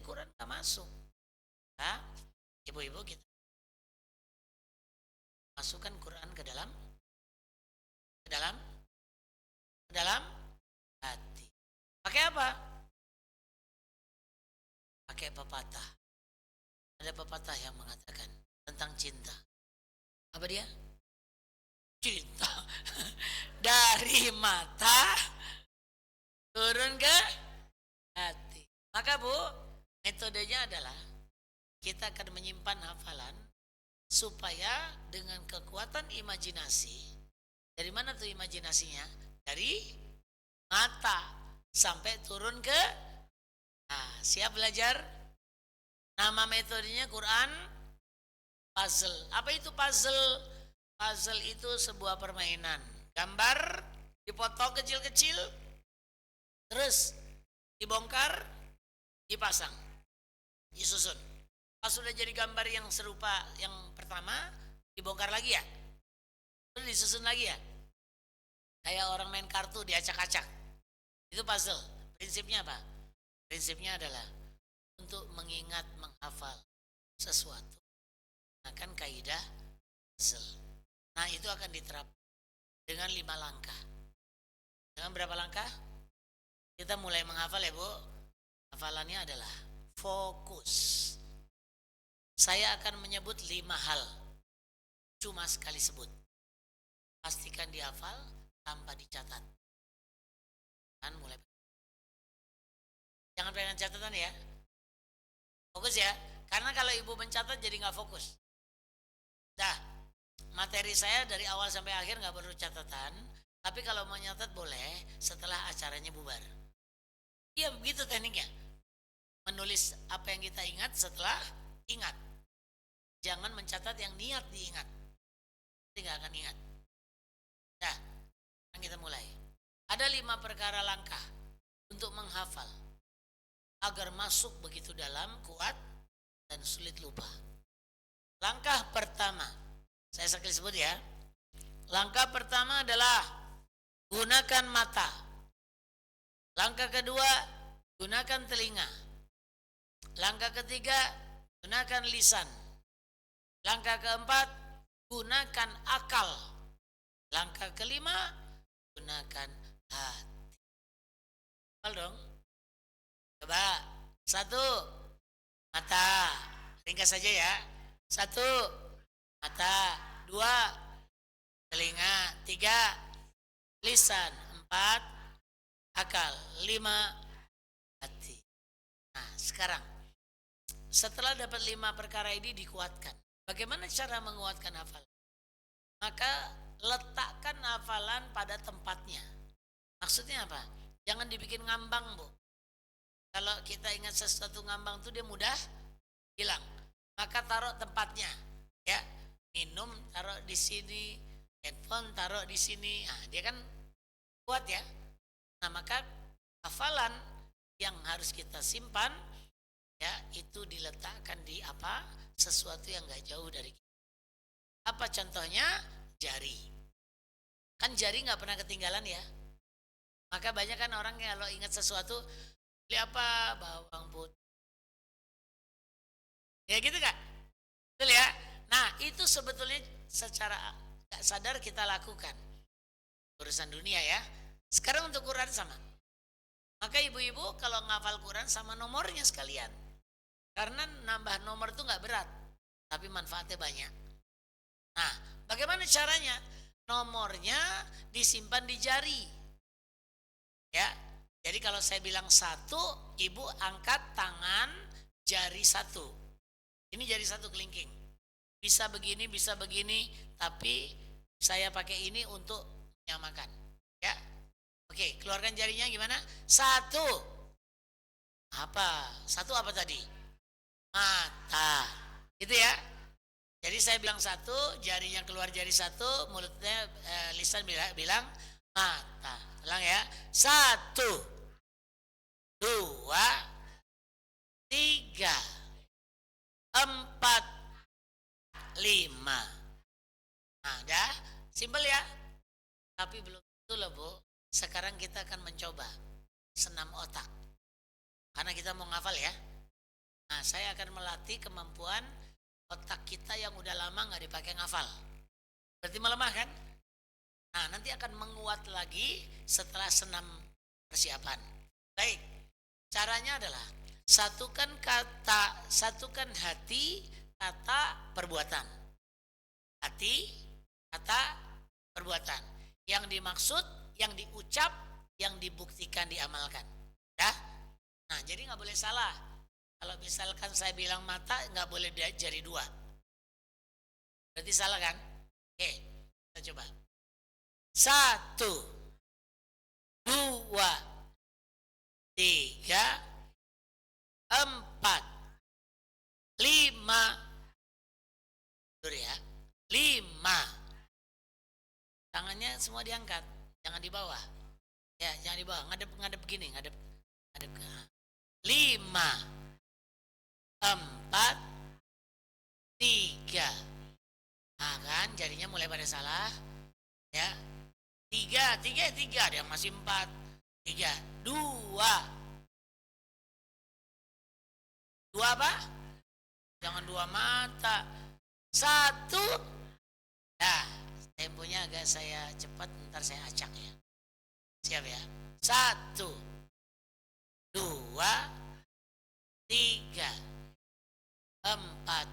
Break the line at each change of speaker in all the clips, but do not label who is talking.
Quran nggak masuk. Nah, ibu-ibu kita masukkan Quran ke dalam, ke dalam hati. Pakai apa? Pakai pepatah. Ada pepatah yang mengatakan tentang cinta. Apa dia? Cinta dari mata turun ke hati. Maka Bu, metodenya adalah kita akan menyimpan hafalan supaya dengan kekuatan imajinasi. Dari mana tuh imajinasinya? Dari mata sampai turun ke. Nah, siap belajar? Nama metodenya Quran puzzle. Apa itu puzzle? Puzzle itu sebuah permainan. Gambar dipotong kecil-kecil, terus dibongkar, dipasang, disusun. Pas sudah jadi gambar yang serupa yang pertama, dibongkar lagi ya, terus disusun lagi ya. Kayak orang main kartu diacak-acak. Itu puzzle. Prinsipnya apa? Prinsipnya adalah untuk mengingat, menghafal sesuatu. Akan kaidah puzzle. Nah, itu akan diterapkan dengan 5 langkah. Dengan berapa langkah? Kita mulai menghafal ya Bu. Hafalannya adalah fokus. Saya akan menyebut 5 hal. Cuma sekali sebut. Pastikan dihafal tanpa dicatat. Kan mulai. Jangan pengen catatan ya. Fokus ya. Karena kalau ibu mencatat jadi nggak fokus. Dah, materi saya dari awal sampai akhir nggak perlu catatan. Tapi kalau mau nyatat boleh setelah acaranya bubar. Iya begitu tekniknya. Menulis apa yang kita ingat setelah ingat. Jangan mencatat yang niat diingat. Nanti nggak akan ingat. Dah, sekarang kita mulai. Ada 5 perkara langkah untuk menghafal agar masuk begitu dalam, kuat, dan sulit lupa. Langkah pertama, saya sekali sebut ya. Langkah pertama adalah gunakan mata. Langkah kedua, gunakan telinga. Langkah ketiga, gunakan lisan. Langkah keempat, gunakan akal. Langkah kelima, gunakan hati. Hafal dong. Coba. 1, mata. Ringkas saja ya. 1, mata. 2, telinga. 3, lisan. 4, akal. 5, hati. Nah, sekarang setelah dapat 5 perkara ini dikuatkan. Bagaimana cara menguatkan hafalan? Maka letakkan hafalan pada tempatnya. Maksudnya apa? Jangan dibikin ngambang, Bu. Kalau kita ingat sesuatu ngambang itu dia mudah hilang. Maka taruh tempatnya, ya. Minum taruh di sini, handphone taruh di sini. Nah, dia kan kuat ya. Nah, maka hafalan yang harus kita simpan ya itu diletakkan di apa? Sesuatu yang gak jauh dari kita. Apa contohnya? Jari. Kan jari gak pernah ketinggalan ya. Maka banyak kan orang yang kalau ingat sesuatu, beli apa? Bawang putih. Ya gitu kan? Betul ya? Nah itu sebetulnya secara gak sadar kita lakukan. Urusan dunia ya. Sekarang untuk Quran sama. Maka ibu-ibu kalau ngafal Quran sama nomornya sekalian. Karena nambah nomor itu gak berat. Tapi manfaatnya banyak. Nah bagaimana caranya? Nomornya disimpan di jari. Ya, jadi kalau saya bilang 1, ibu angkat tangan jari 1. Ini jari 1 kelingking. Bisa begini, tapi saya pakai ini untuk menyamakan. Ya, oke, keluarkan jarinya gimana? 1. Apa? 1 apa tadi? Mata. Gitu ya. Jadi saya bilang 1, jarinya keluar jari 1, mulutnya lisan bilang mata. Ulang ya. 1, 2, 3, 4, 5. Nah, dah, simpel ya. Tapi belum tentu loh, Bu. Sekarang kita akan mencoba senam otak. Karena kita mau ngafal ya. Nah, saya akan melatih kemampuan otak kita yang udah lama nggak dipakai ngafal. Berarti melemah kan? Nah, nanti akan menguat lagi setelah senam persiapan. Baik, caranya adalah satukan hati, kata, perbuatan. Hati, kata, perbuatan. Yang dimaksud, yang diucap, yang dibuktikan, diamalkan. Ya? Nah, jadi nggak boleh salah. Kalau misalkan saya bilang mata, nggak boleh jari 2. Berarti salah kan? Oke, kita coba. 1, 2, 3, 4, 5. Dulu ya. 5. Tangannya semua diangkat, jangan di bawah. Ya, jangan di bawah. Ngadep begini, ngadep ke 5, 4, 3. Nah kan jarinya mulai pada salah. Ya. 3, ada yang masih 4. 3, 2. 2 apa? Jangan 2 mata. 1. Nah, temponya agak saya cepat, ntar saya acak ya. Siap ya. 1, 2, 3, 4,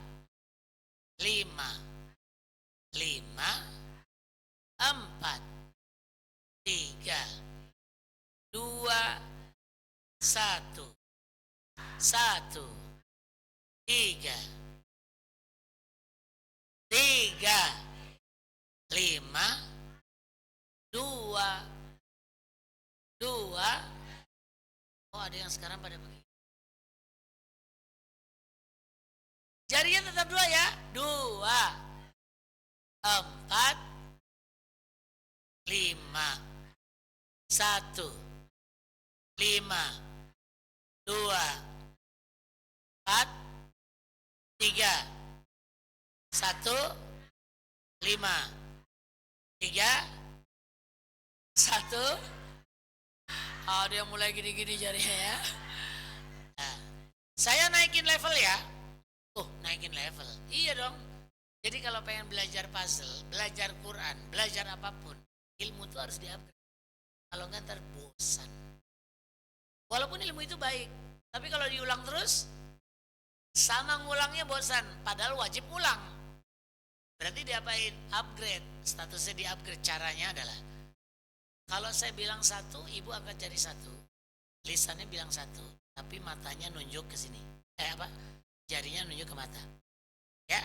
5, 5, 4, 3, 2, 1, 1, 3, 5, 2, 2. Oh, ada yang sekarang pada begini. Jarinya tetap 2 ya. 2, 4, 5, 1, 5, 2, 4, 3, 1, 5, 3, 1. Ada yang mulai gini-gini jarinya ya. Nah, saya naikin level ya. Naikin level. Iya dong. Jadi kalau pengen belajar puzzle, belajar Quran, belajar apapun, ilmu itu harus di-upgrade. Kalau enggak ntar bosan. Walaupun ilmu itu baik, tapi kalau diulang terus, sama ngulangnya bosan. Padahal wajib ulang. Berarti diapain? Upgrade. Statusnya di-upgrade. Caranya adalah, kalau saya bilang 1, ibu angkat jari 1. Lisannya bilang 1, tapi matanya nunjuk ke sini. Jarinya nunjuk ke mata. Ya.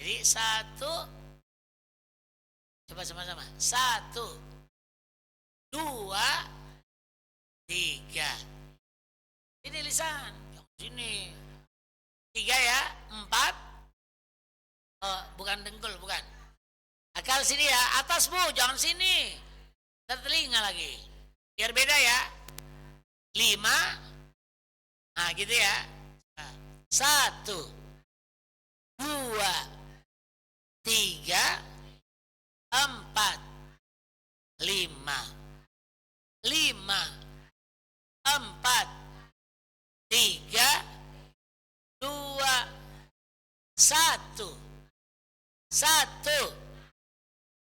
Jadi 1. Coba sama-sama. 1, 2, 3. Ini lisan. Yang sini. 3 ya. 4. Oh, bukan dengkul, bukan. Akal sini ya. Atas bu, jangan sini. Telinga lagi. Biar beda ya. 5. Nah gitu ya. 1, 2, 3, 4, 5. 5, 4, 3, 2, 1. 1,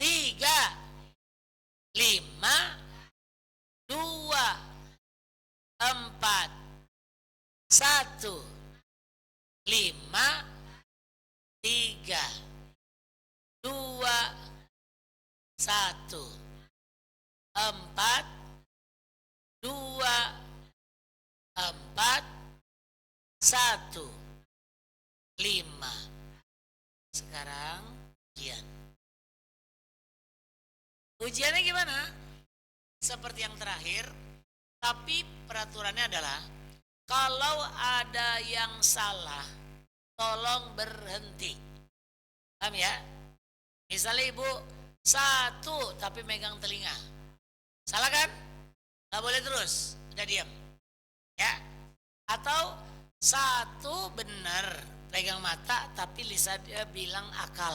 3, 5, 2, 4, 1, 5, 3, 2, 1, 4, 2, 4, 1, 5. Sekarang ujian. Ujiannya gimana? Seperti yang terakhir, tapi peraturannya adalah kalau ada yang salah, tolong berhenti. Paham ya? Misalnya ibu 1 tapi megang telinga. Salah kan? Gak boleh terus, udah diam. Ya? Atau 1 benar pegang mata tapi lisan dia bilang akal.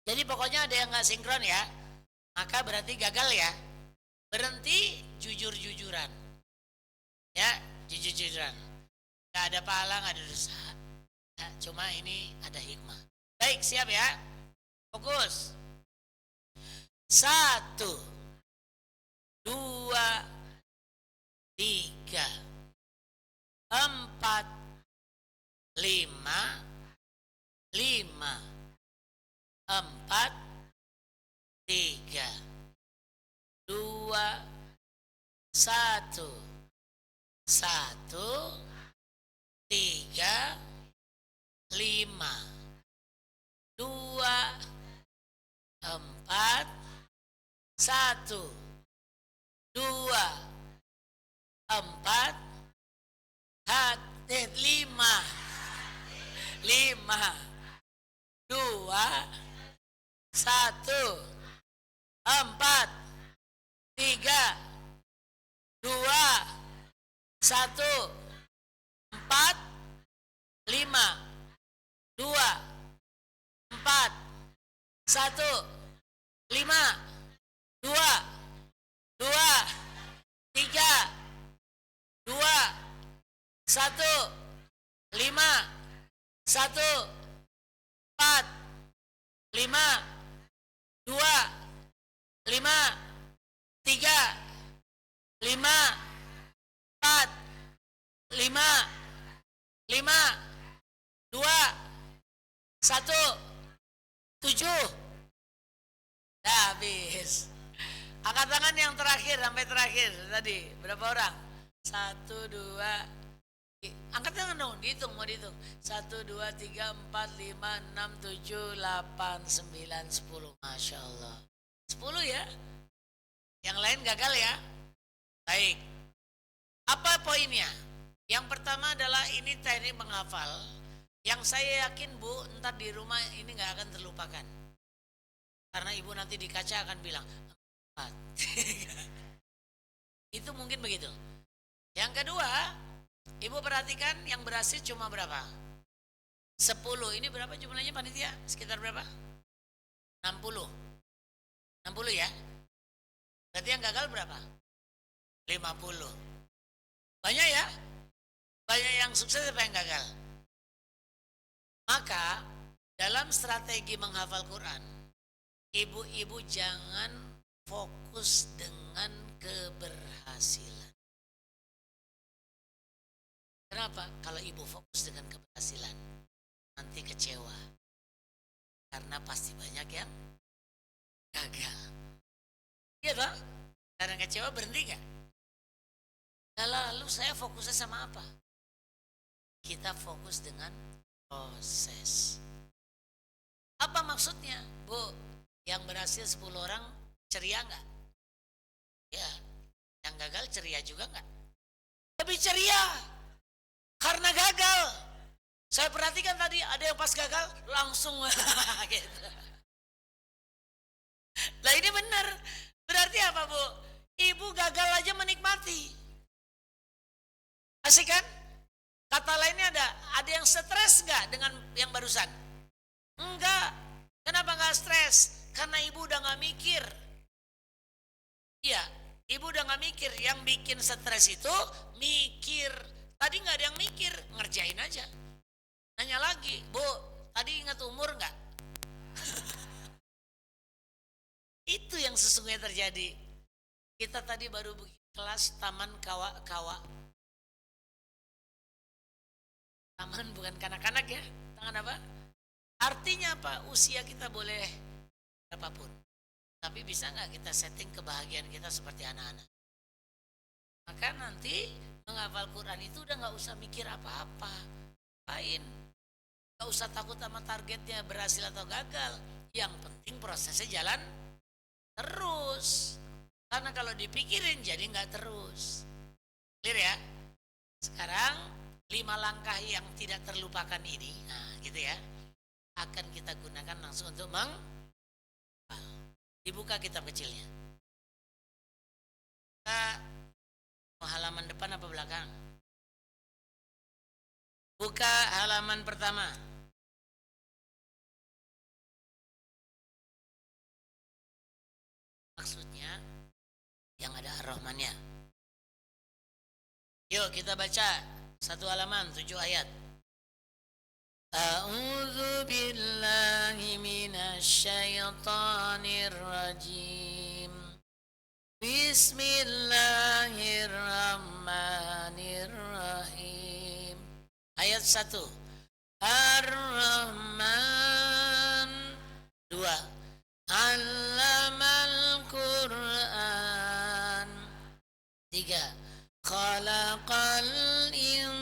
Jadi pokoknya ada yang gak sinkron ya, maka berarti gagal ya. Berhenti jujur-jujuran. Ya, jujur-jujuran. Gak ada pahala, gak ada dosa. Nah, cuma ini ada hikmah. Baik, siap ya? Fokus. 1, 2, 3, 4, 5, 5, 4, 3, 2, 1, 1, 3, 5, 2, 4, 1, 2, 4, 5, 5, 2, 1, 4, 3, 2, 1, 4, 5, 2, 4, 1, 5, 2, 2, 3, 2, 1, 5, 1, 4, 5, 2, 5, 3, 5, 4, 5, 5, 2, 1, 7. Dah habis. Angkat tangan yang terakhir sampai terakhir tadi. Berapa orang? 1, 2. Angkat tangan dong, dihitung, mau dihitung. 1, 2, 3, 4, 5, 6, 7, 8, 9, 10. Masya Allah. 10 ya. Yang lain gagal ya. Baik. Apa poinnya? Yang pertama adalah ini teknik menghafal. Yang saya yakin Bu, ntar di rumah ini gak akan terlupakan. Karena ibu nanti di kaca akan bilang 4. Itu mungkin begitu. Yang kedua, ibu perhatikan yang berhasil cuma berapa? 10. Ini berapa jumlahnya panitia? Sekitar berapa? 60. 60 ya. Berarti yang gagal berapa? 50. Banyak ya? Banyak yang sukses apa yang gagal? Maka dalam strategi menghafal Quran, ibu-ibu jangan fokus dengan keberhasilan. Kenapa? Kalau ibu fokus dengan keberhasilan, nanti kecewa. Karena pasti banyak yang gagal. Iya toh? Karena kecewa berhenti gak? Lalu saya fokusnya sama apa? Kita fokus dengan proses. Apa maksudnya? Bu, yang berhasil 10 orang ceria gak? Ya, yang gagal ceria juga gak? Lebih ceria karena gagal. Saya perhatikan tadi ada yang pas gagal langsung gitu. Lah ini benar. Berarti apa Bu? Ibu gagal aja menikmati. Asik kan? Kata lainnya ada yang stres gak dengan yang barusan? Enggak. Kenapa gak stres? Karena ibu udah gak mikir. Iya, ibu udah gak mikir. Yang bikin stres itu mikir. Tadi gak ada yang mikir, ngerjain aja. Nanya lagi, Bu, tadi ingat umur gak? Itu yang sesungguhnya terjadi. Kita tadi baru kelas taman kawa-kawa. Taman bukan kanak-kanak ya. Tangan apa? Artinya apa? Usia kita boleh berapapun. Tapi bisa nggak kita setting kebahagiaan kita seperti anak-anak? Maka nanti menghafal Quran itu udah nggak usah mikir apa-apa. Lain. Nggak usah takut sama targetnya berhasil atau gagal. Yang penting prosesnya jalan terus. Karena kalau dipikirin jadi nggak terus. Clear ya? Sekarang 5 langkah yang tidak terlupakan ini, nah gitu ya, akan kita gunakan langsung untuk dibuka kitab kecilnya. Kita mau halaman depan apa belakang? Buka halaman pertama. Maksudnya yang ada Ar-Rahmannya. Yuk kita baca Satu halaman, 7 ayat. A'udzu billahi minasyaitonir rajim. Bismillahirrahmanirrahim. Ayat 1. Ar-Rahman. 2. Allamal Qur'an. 3. Khalaqal insan.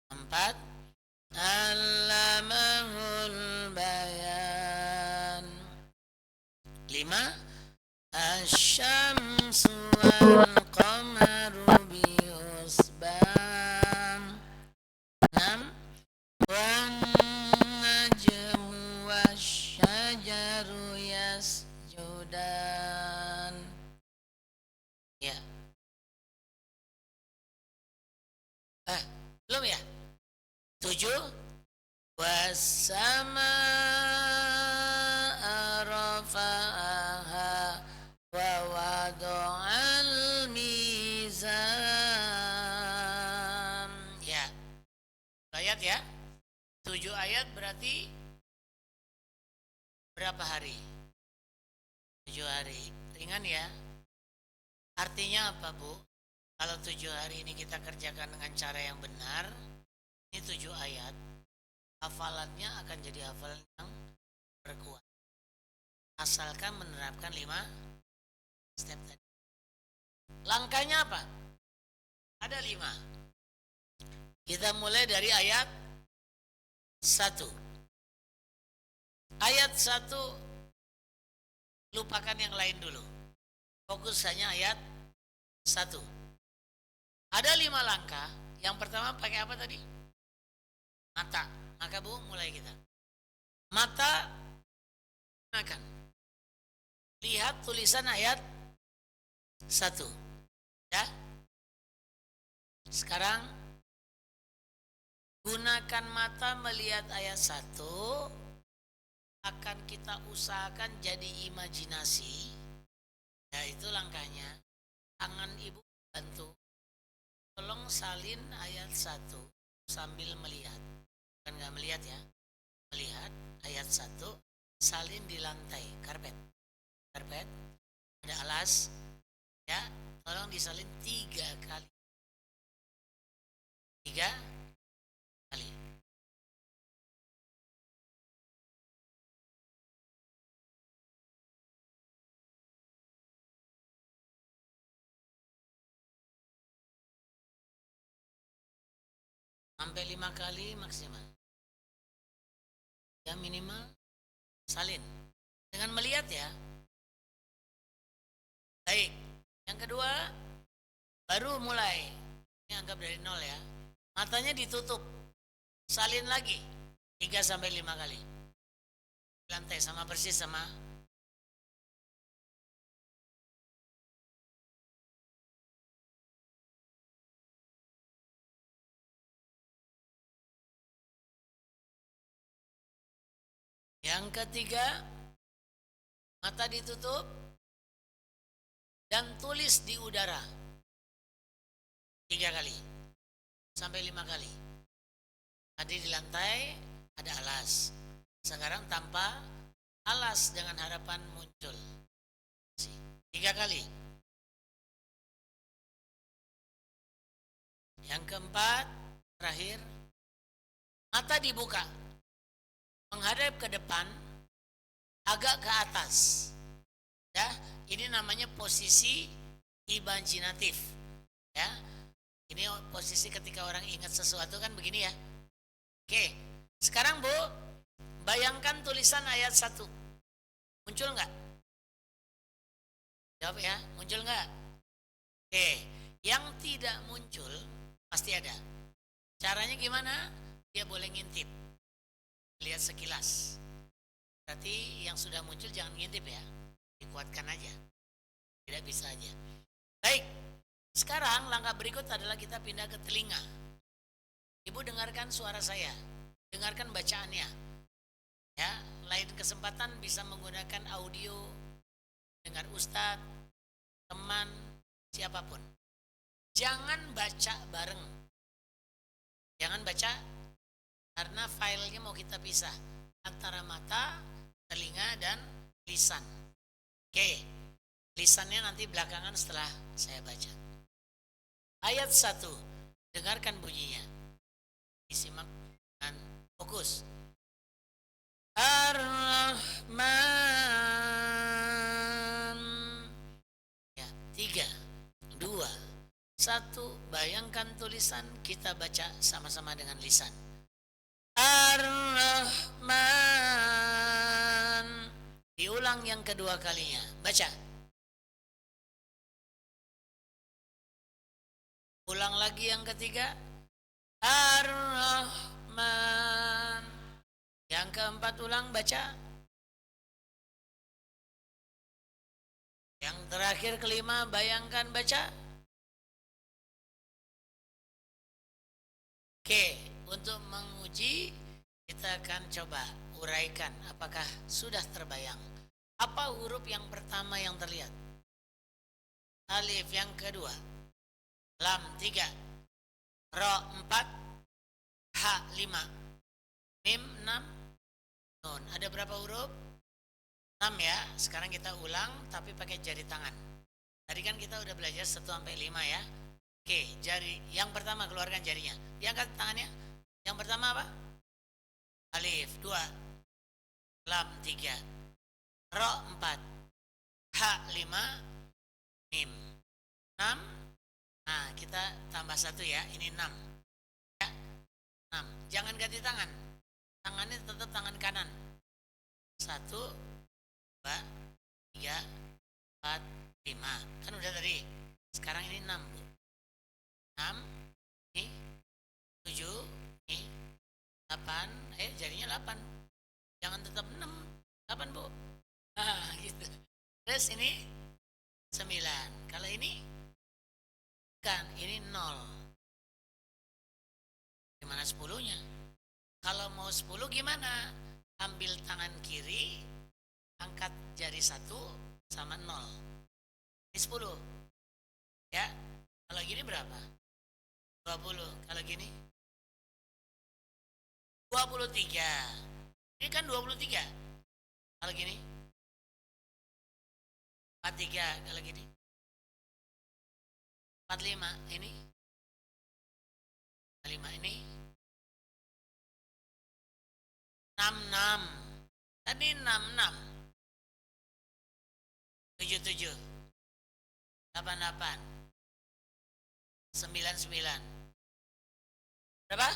4. Allamahul bayan. 5. Asy-syamsu wal qamaru bihusban. 6. Wan najmu wasyajaru yasjudan. Ya. Belum ya? 7. Was-samaa'a rafa'aha wa wada'al mizan. Ya. Ayat ya. 7 ayat berarti berapa hari? 7 hari. Ringan ya. Artinya apa, Bu? Kalau 7 hari ini kita kerjakan dengan cara yang benar, ini 7 ayat, hafalannya akan jadi hafalan yang berkuat. Asalkan menerapkan 5 step tadi. Langkahnya apa? Ada 5. Kita mulai dari ayat 1. Ayat 1, lupakan yang lain dulu. Fokus hanya ayat 1. Ada 5 langkah. Yang pertama pakai apa tadi? Mata. Maka Bu, mulai kita. Mata gunakan. Lihat tulisan ayat 1. Ya. Sekarang gunakan mata melihat ayat 1. Akan kita usahakan jadi imajinasi. Ya, itu langkahnya. Tangan Ibu bantu. Tolong salin ayat 1 sambil melihat. Bukan nggak melihat ya. Melihat ayat 1, salin di lantai, karpet. Karpet, ada alas. Ya, tolong disalin 3 kali. 3 kali. Sampai 5 kali maksimal. Ya minimal salin. Dengan melihat ya. Baik. Yang kedua, baru mulai. Ini anggap dari 0 ya. Matanya ditutup. Salin lagi 3 sampai 5 kali. Lantai sama persis sama. Yang ketiga, mata ditutup dan tulis di udara 3 kali sampai 5 kali. Tadi di lantai ada alas. Sekarang tanpa alas dengan harapan muncul. 3 kali. Yang keempat, terakhir, mata dibuka. Menghadap ke depan, agak ke atas. Ya, ini namanya posisi imajinatif. Ya, ini posisi ketika orang ingat sesuatu kan begini ya. Oke, sekarang Bu, bayangkan tulisan ayat 1. Muncul nggak? Jawab ya, muncul nggak? Oke, yang tidak muncul pasti ada. Caranya gimana? Dia boleh ngintip. Lihat sekilas. Berarti yang sudah muncul jangan ngintip ya. Dikuatkan aja. Tidak bisa aja. Baik. Sekarang langkah berikut adalah kita pindah ke telinga. Ibu dengarkan suara saya. Dengarkan bacaannya. Ya, lain kesempatan bisa menggunakan audio, dengar ustadz, teman, siapapun. Jangan baca bareng. Jangan baca karena filenya mau kita pisah antara mata, telinga, dan lisan. Oke, lisannya nanti belakangan setelah saya baca. Ayat 1, dengarkan bunyinya. Disimak dan fokus. Ar-Rahman. Ya, 3, 2, 1. Bayangkan tulisan, kita baca sama-sama dengan lisan. Ar-Rahman. Diulang yang kedua kalinya. Baca. Ulang lagi yang ketiga. Ar-Rahman. Yang keempat ulang, baca. Yang terakhir kelima, bayangkan, baca. Oke, untuk menguji kita akan coba uraikan apakah sudah terbayang. Apa huruf yang pertama yang terlihat? Alif yang kedua, lam 3, ro 4, h 5, mim 6, nun. Ada berapa huruf? 6 ya. Sekarang kita ulang tapi pakai jari tangan. Tadi kan kita udah belajar 1 sampai 5 ya. Oke, jari yang pertama keluarkan jarinya. Diangkat tangannya. Yang pertama apa? Alif 2, lam 3, ro 4, h 5, mim 6. Nah, kita tambah 1 ya. Ini 6. Ya, 6. Jangan ganti tangan. Tangannya tetap tangan kanan. 1, 2, 3, 4, 5. Kan udah tadi. Sekarang ini 6, Bu. 6, ini 7, ini 8. Jadinya 8. Jangan tetap 6. 8, Bu. Nah, gitu. Terus ini 9. Kalau ini kan ini 0. Gimana 10-nya? Kalau mau 10 gimana? Ambil tangan kiri, angkat jari 1 sama 0. Ini 10. Ya. Kalau gini berapa? 20. Kalau gini 23. Ini kan 23. Kalau gini 43. Kalau gini 45. Ini 45. Ini 66. Tadi 66. 77. 88. 99. Berapa?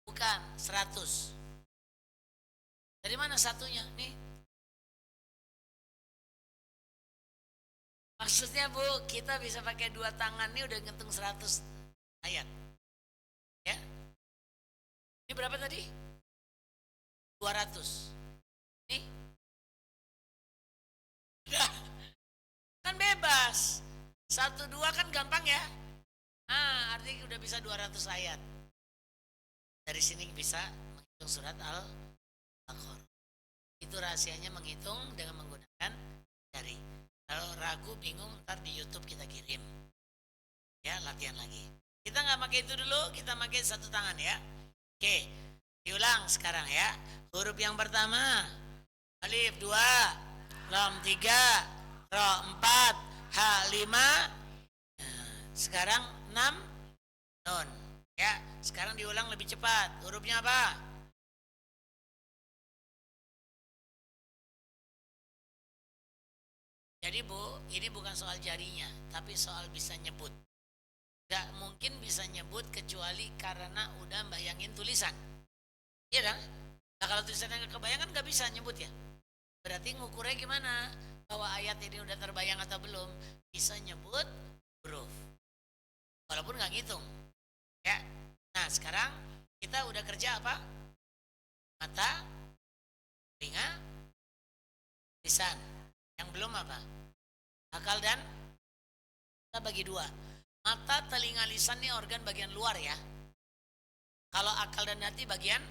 Bukan, 100. Dari mana satunya? Nih. Maksudnya Bu, kita bisa pakai 2 tangan nih udah ngitung 100 ayat. Ya. Ini berapa tadi? 200. Nih. Kan bebas. 1, 2 kan gampang ya. Artinya udah bisa 200 ayat. Dari sini bisa menghitung surat Al-Baqarah. Itu rahasianya menghitung dengan menggunakan jari. Kalau ragu, bingung, ntar di YouTube kita kirim. Ya, latihan lagi. Kita nggak pakai itu dulu, kita pakai 1 tangan ya. Oke, diulang sekarang ya. Huruf yang pertama, alif 2, lam 3, ro 4, h 5. Sekarang 6, nun. Ya, sekarang diulang lebih cepat. Hurufnya apa? Jadi Bu, ini bukan soal jarinya, tapi soal bisa nyebut. Gak mungkin bisa nyebut kecuali karena udah bayangin tulisan. Iya kan? Nah kalau tulisannya gak kebayang kan gak bisa nyebut ya. Berarti ngukurnya gimana? Bahwa ayat ini udah terbayang atau belum? Bisa nyebut huruf. Walaupun gak ngitung. Ya. Nah sekarang kita udah kerja apa? Mata, telinga, lisan. Yang belum apa? Akal dan kita bagi 2. Mata, telinga, lisan ini organ bagian luar ya. Kalau akal dan hati bagian,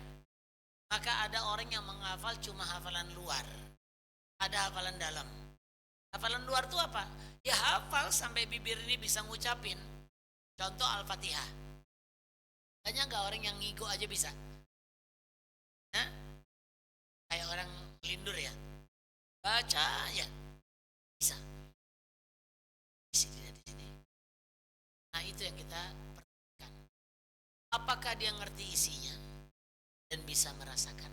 maka ada orang yang menghafal cuma hafalan luar. Ada hafalan dalam. Hafalan luar itu apa? Ya hafal sampai bibir ini bisa ngucapin. Contoh Al-Fatihah. Banyak gak orang yang ngigo aja bisa? Nah, kayak orang lindur ya. Baca ya bisa. Di sini. Nah itu yang kita perhatikan. Apakah dia ngerti isinya dan bisa merasakan?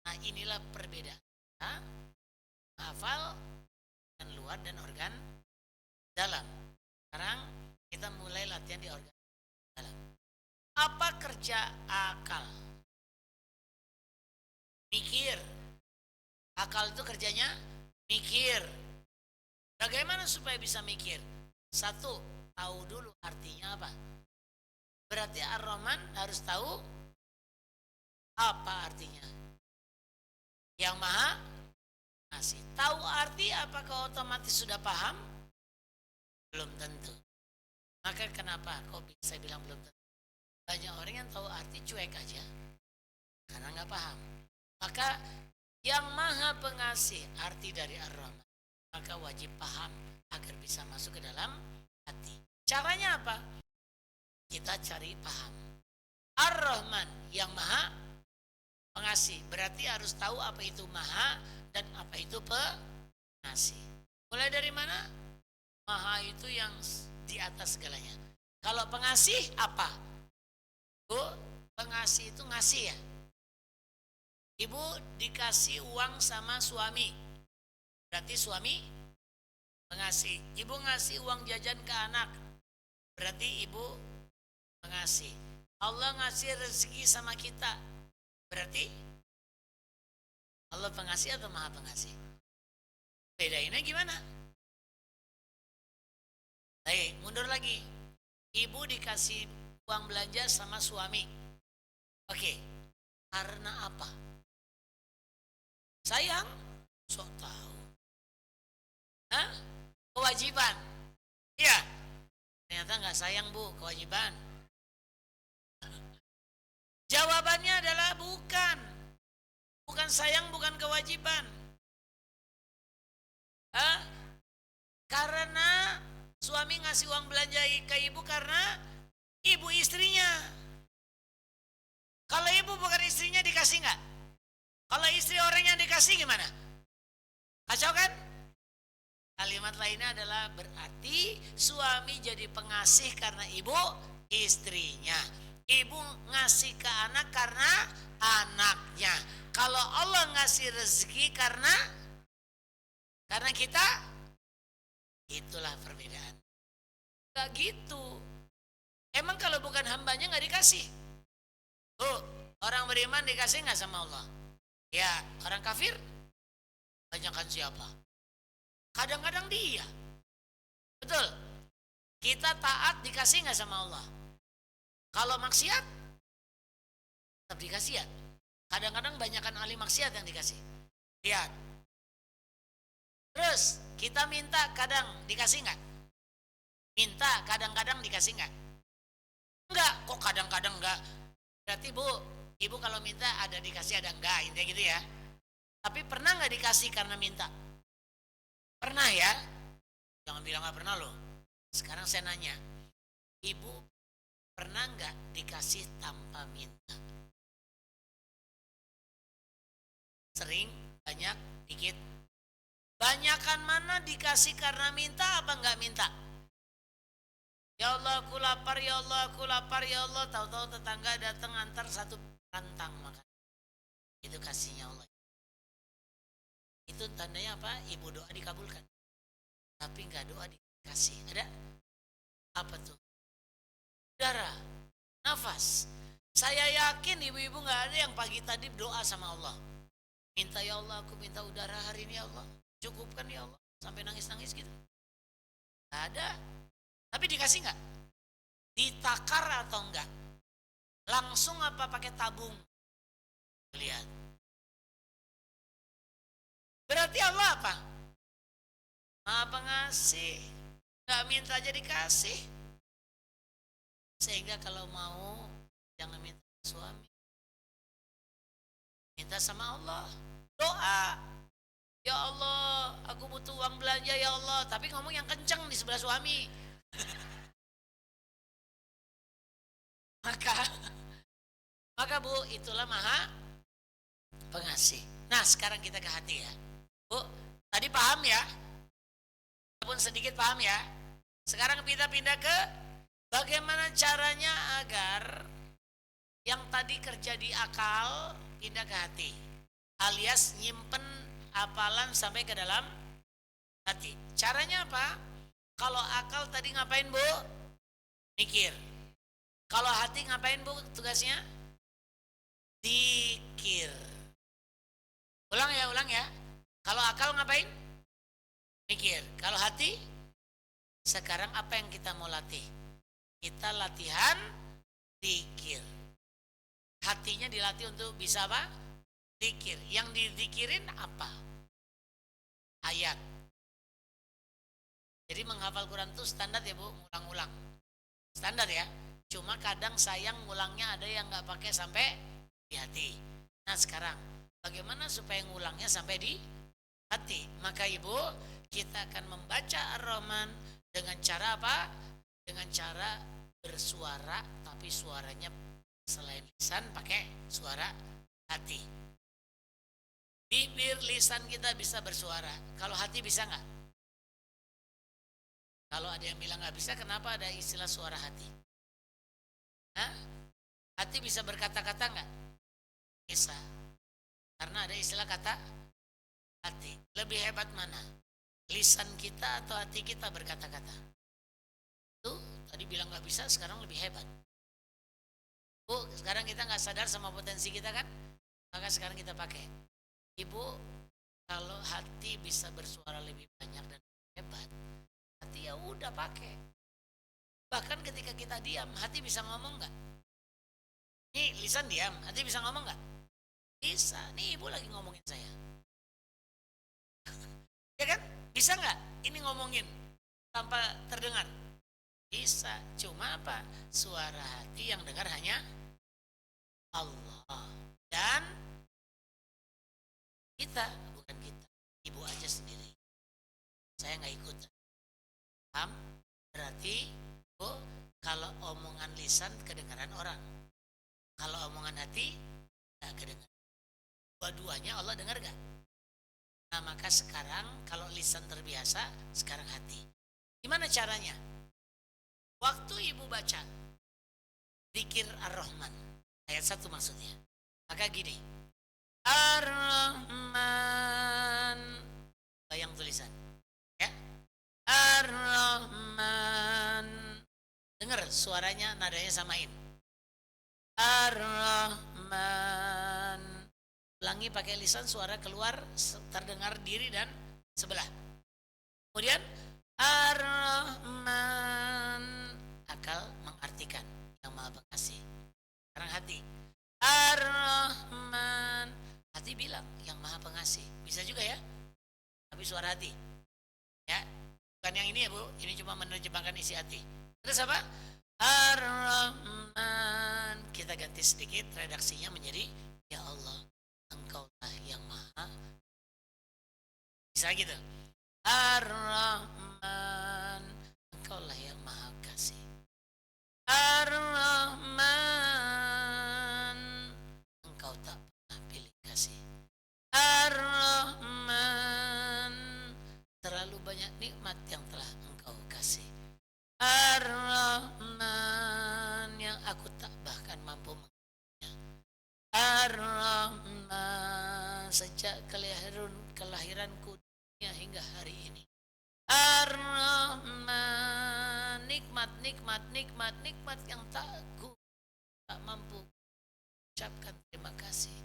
Nah inilah perbedaan. Nah, hafal organ luar dan organ dalam. Sekarang kita mulai latihan di organ dalam. Apa kerja akal? Mikir. Akal itu kerjanya mikir. Bagaimana supaya bisa mikir? Satu, tahu dulu artinya apa. Berarti Ar-Rahman harus tahu apa artinya. Yang Maha Ngasih. Tahu arti apakah otomatis sudah paham? Belum tentu. Maka kenapa kok bisa bilang belum tentu? Banyak orang yang tahu arti cuek aja karena nggak paham. Maka yang Maha Pengasih arti dari Ar-Rahman, maka wajib paham agar bisa masuk ke dalam hati. Caranya apa? Kita cari paham. Ar-Rahman yang Maha Pengasih, berarti harus tahu apa itu Maha dan apa itu Pengasih. Mulai dari mana? Maha itu yang di atas segalanya. Kalau pengasih apa? Pengasih itu ngasih ya. Ibu dikasih uang sama suami, berarti suami pengasih. Ibu ngasih uang jajan ke anak, berarti ibu pengasih. Allah ngasih rezeki sama kita, berarti Allah pengasih atau Maha Pengasih? Bedainnya gimana? Baik, mundur lagi. Ibu dikasih uang belanja sama suami. Oke, karena apa? Sayang? Sok tahu. Hah? Kewajiban. Iya. Ternyata nggak sayang bu, kewajiban. Jawabannya adalah bukan. Bukan sayang, bukan kewajiban. Karena suami ngasih uang belanja ke ibu karena ibu istrinya. Kalau ibu bukan istrinya dikasih nggak? Kalau istri orang yang dikasih gimana? Kacau kan? Kalimat lainnya adalah berarti suami jadi pengasih karena ibu istrinya. Ibu ngasih ke anak karena anaknya. Kalau Allah ngasih rezeki karena kita, itulah perbedaan. Gak gitu. Emang kalau bukan hambanya gak dikasih? Orang beriman dikasih gak sama Allah? Ya, orang kafir? Banyakkan siapa? Kadang-kadang dia. Betul. Kita taat dikasih gak sama Allah? Kalau maksiat, tetap dikasih ya. Kadang-kadang banyakkan ahli maksiat yang dikasih. Lihat. Terus kita minta kadang dikasih nggak? Minta kadang-kadang dikasih nggak? Enggak, kok kadang-kadang enggak? Berarti ibu kalau minta ada dikasih ada enggak, intinya gitu ya. Tapi pernah nggak dikasih karena minta? Pernah ya? Jangan bilang nggak pernah loh. Sekarang saya nanya, ibu pernah nggak dikasih tanpa minta? Sering, banyak, dikit. Banyakan mana dikasih karena minta apa enggak minta? Ya Allah aku lapar, ya Allah aku lapar, ya Allah. Tahu-tahu tetangga datang antar satu rantang makan. Itu kasihnya Allah. Itu tandanya apa? Ibu doa dikabulkan. Tapi enggak doa dikasih. Ada? Apa tuh? Udara, nafas. Saya yakin ibu-ibu enggak ada yang pagi tadi doa sama Allah. Minta ya Allah aku minta udara hari ini ya Allah. Cukupkan ya Allah. Sampai nangis-nangis gitu. Enggak ada. Tapi dikasih nggak? Ditakar atau enggak? Langsung apa pakai tabung? Lihat. Berarti Allah apa? Maha Pengasih. Nggak minta aja dikasih. Sehingga kalau mau jangan minta suami. Minta sama Allah. Doa. Ya Allah, aku butuh uang belanja ya Allah, tapi ngomong yang kenceng di sebelah suami. Maka maka Bu, itulah Maha Pengasih. Nah, sekarang kita ke hati ya. Bu, tadi paham ya? Walaupun sedikit paham ya. Sekarang kita pindah ke bagaimana caranya agar yang tadi kerja di akal pindah ke hati. Alias nyimpen hafalan sampai ke dalam hati. Caranya apa? Kalau akal tadi ngapain Bu? Mikir. Kalau hati ngapain Bu tugasnya? Dikir. Ulang ya. Kalau akal ngapain? Mikir. Kalau hati, sekarang apa yang kita mau latih? Kita latihan dikir. Hatinya dilatih untuk bisa apa? Dikir. Yang didikirin apa? Ayat. Jadi menghafal Quran itu standar ya Bu, ngulang-ulang. Standar ya. Cuma kadang sayang ngulangnya ada yang nggak pakai sampai di hati. Nah sekarang, bagaimana supaya ngulangnya sampai di hati? Maka Ibu, kita akan membaca Ar-Rahman dengan cara apa? Dengan cara bersuara, tapi suaranya selain lisan pakai suara hati. Bibir lisan kita bisa bersuara. Kalau hati bisa nggak? Kalau ada yang bilang nggak bisa, kenapa ada istilah suara hati? Hah? Hati bisa berkata-kata nggak? Bisa. Karena ada istilah kata hati. Lebih hebat mana? Lisan kita atau hati kita berkata-kata? Tuh, tadi bilang nggak bisa, sekarang lebih hebat. Bu, sekarang kita nggak sadar sama potensi kita kan? Maka sekarang kita pakai. Ibu, kalau hati bisa bersuara lebih banyak dan hebat, hati ya udah pakai. Bahkan ketika kita diam, hati bisa ngomong nggak? Nih lisan diam, hati bisa ngomong nggak? Bisa. Nih ibu lagi ngomongin saya. Ya kan? Bisa nggak? Ini ngomongin tanpa terdengar? Bisa. Cuma apa? Suara hati yang dengar hanya Allah. Dan kita, bukan kita. Ibu aja sendiri. Saya nggak ikut. Paham? Berarti, Bu, kalau omongan lisan kedengaran orang. Kalau omongan hati, nggak kedengaran. Dua-duanya Allah dengar gak? Nah maka sekarang kalau lisan terbiasa, sekarang hati. Gimana caranya? Waktu ibu baca Dzikir Ar-Rahman, ayat 1 maksudnya. Maka gini, Ar-Rahman, bayang tulisan. Ya, Ar-Rahman. Dengar suaranya, nadanya samain. Ar-Rahman. Ulangi pakai lisan, suara keluar terdengar diri dan sebelah. Kemudian Ar-Rahman, akal mengartikan yang Maha Pengasih. Sekarang hati, Ar-Rahman, hati bilang yang Maha Pengasih. Bisa juga ya, tapi suara hati. Ya, bukan yang ini ya Bu, ini cuma menerjemahkan isi hati. Terus apa? Ar-Rahman. Kita ganti sedikit redaksinya menjadi ya Allah, Engkaulah yang maha. Bisa gitu. Ar-Rahman, Engkaulah yang maha kasih. Ar-Rahman, Engkau tak pernah pilih kasih. Ar-Rahman, terlalu banyak nikmat yang telah Engkau kasih. Ar-Rahman, yang aku tak bahkan mampu mengenalnya. Ar-Rahman, sejak kelahiranku dunia hingga hari ini. Ar-Rahman, nikmat yang tak mampu ucapkan terima kasih.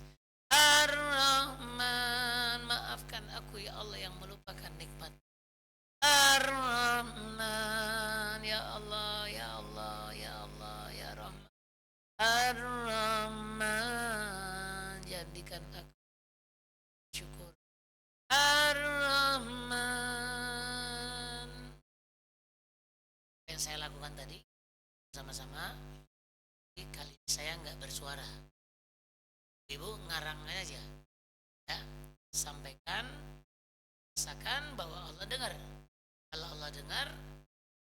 Ar-Rahman, maafkan aku ya Allah yang melupakan nikmat. Ar-Rahman, ya Allah, ya Allah, ya Allah, ya Rahman. Ar-Rahman, jadikan aku syukur. Ar-Rahman. Yang saya lakukan tadi sama-sama, kali ini saya nggak bersuara. Ibu ngarang aja, ya, sampaikan rasakan bahwa Allah dengar. Kalau Allah dengar,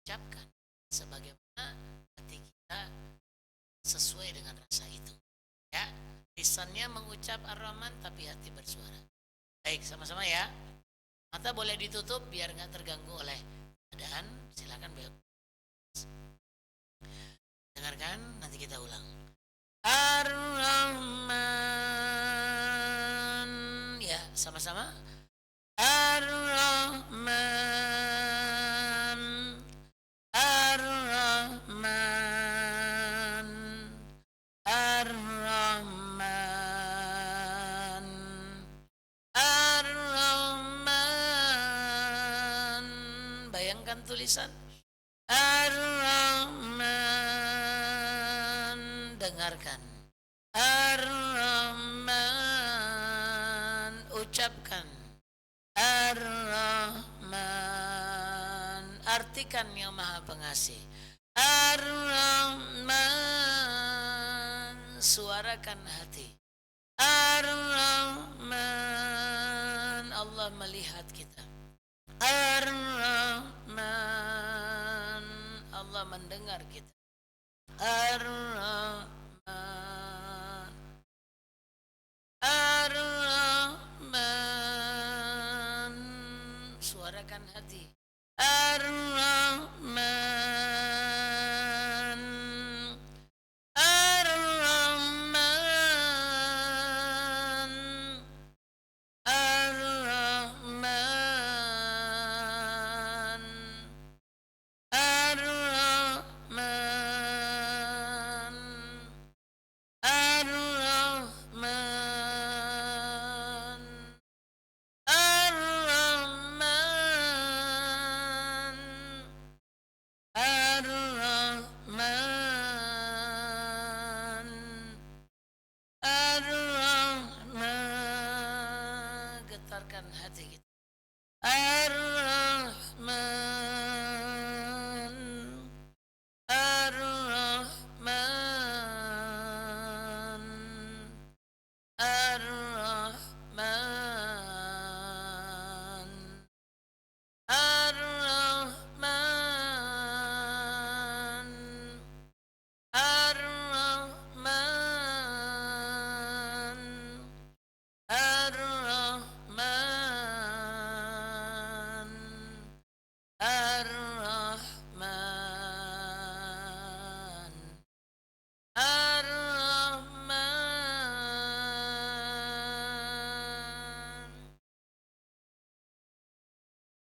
ucapkan sebagaimana hati kita sesuai dengan rasa itu. Ya, lisannya mengucap Ar-Rahman tapi hati bersuara. Baik, sama-sama ya. Mata boleh ditutup biar nggak terganggu oleh keadaan. Silakan dengarkan, nanti kita ulang. Ar-Rahman. Ya, sama-sama. Ar-Rahman. Ar-Rahman. Ar-Rahman. Ar-Rahman. Bayangkan tulisan Ar-Rahman. Dengarkan Ar-Rahman. Ucapkan Ar-Rahman. Artikan yang Maha Pengasih. Ar-Rahman. Suarakan hati. Ar-Rahman. Allah melihat kita. Ar-Rahman. Allah mendengar kita. Ar-Rahman. Ar-Rahman. Suarakan hati. Ar-Rahman. Ar-Rahman. Ar-Rahman. Ar-Rahman. Ar-Rahman. Ar-Rahman. Ar-Rahman. Ar-Rahman. Getarkan hati kita. Ar-Rahman. Ar-Rahman. Ar-Rahman. Ar-Rahman. Ar-Rahman. Ar-Rahman. Ar-Rahman. Ar-Rahman.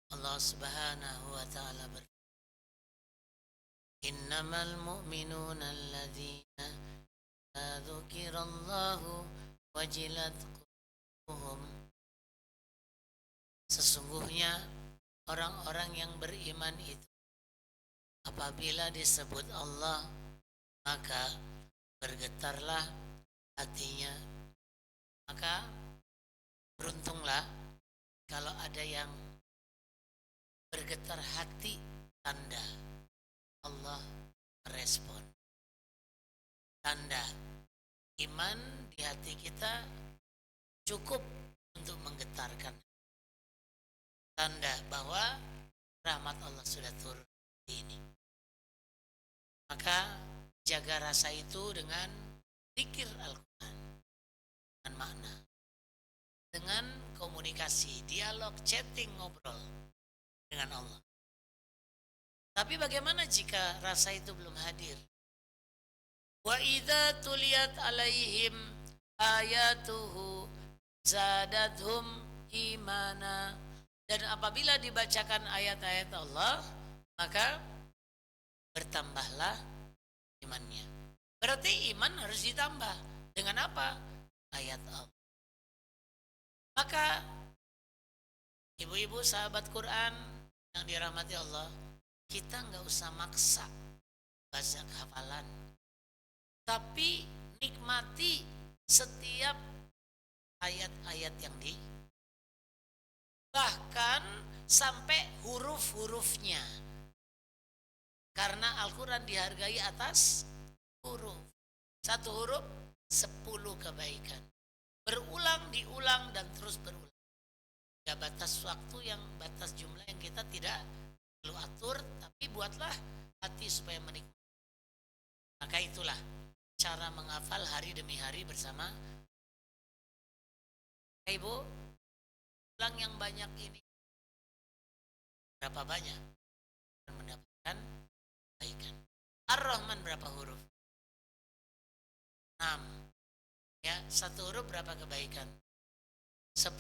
Allah Subhanahu wa taala berfirman, Innamal mu'minuna alladzina idza dzukirallahu wajilat qulubuhum. Sesungguhnya orang-orang yang beriman itu apabila disebut Allah maka bergetarlah hatinya. Maka beruntunglah kalau ada yang bergetar hati, tanda Allah merespon. Tanda iman di hati kita cukup untuk menggetarkan. Tanda bahwa rahmat Allah sudah turun di ini. Maka jaga rasa itu dengan zikir Al-Quran, dengan makna, dengan komunikasi, dialog, chatting, ngobrol dengan Allah. Tapi bagaimana jika rasa itu belum hadir? Wa idza tuliyat alaihim ayatuhu zadathum imana. Dan apabila dibacakan ayat-ayat Allah, maka bertambahlah imannya. Berarti iman harus ditambah dengan apa? Ayat Allah. Maka ibu-ibu sahabat Quran yang dirahmati Allah, kita nggak usah maksa baca hafalan, tapi nikmati setiap ayat-ayat yang bahkan sampai huruf-hurufnya, karena Al-Quran dihargai atas huruf. Satu huruf 10 kebaikan, berulang, diulang, dan terus berulang. Ya batas waktu yang batas jumlah yang kita tidak perlu atur, tapi buatlah hati supaya menikmati. Maka itulah cara menghafal hari demi hari bersama Ibu. Ulang yang banyak ini berapa banyak dan mendapatkan kebaikan. Ar-Rahman berapa huruf? 6. Ya, satu huruf berapa kebaikan? 10.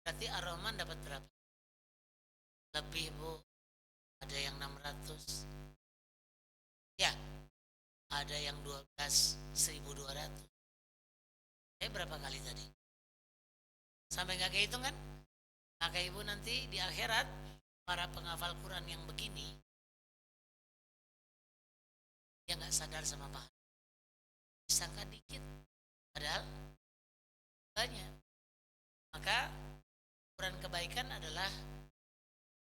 Berarti Ar-Rahman dapat berapa? Lebih, Bu. Ada yang 600. Ya, ada yang 12.200. Berapa kali tadi? Sampai nggak kehitung kan? Maka Ibu nanti di akhirat para penghafal Quran yang begini, dia nggak sadar sama pahala. Disangka dikit, padahal banyak. Maka ukuran kebaikan adalah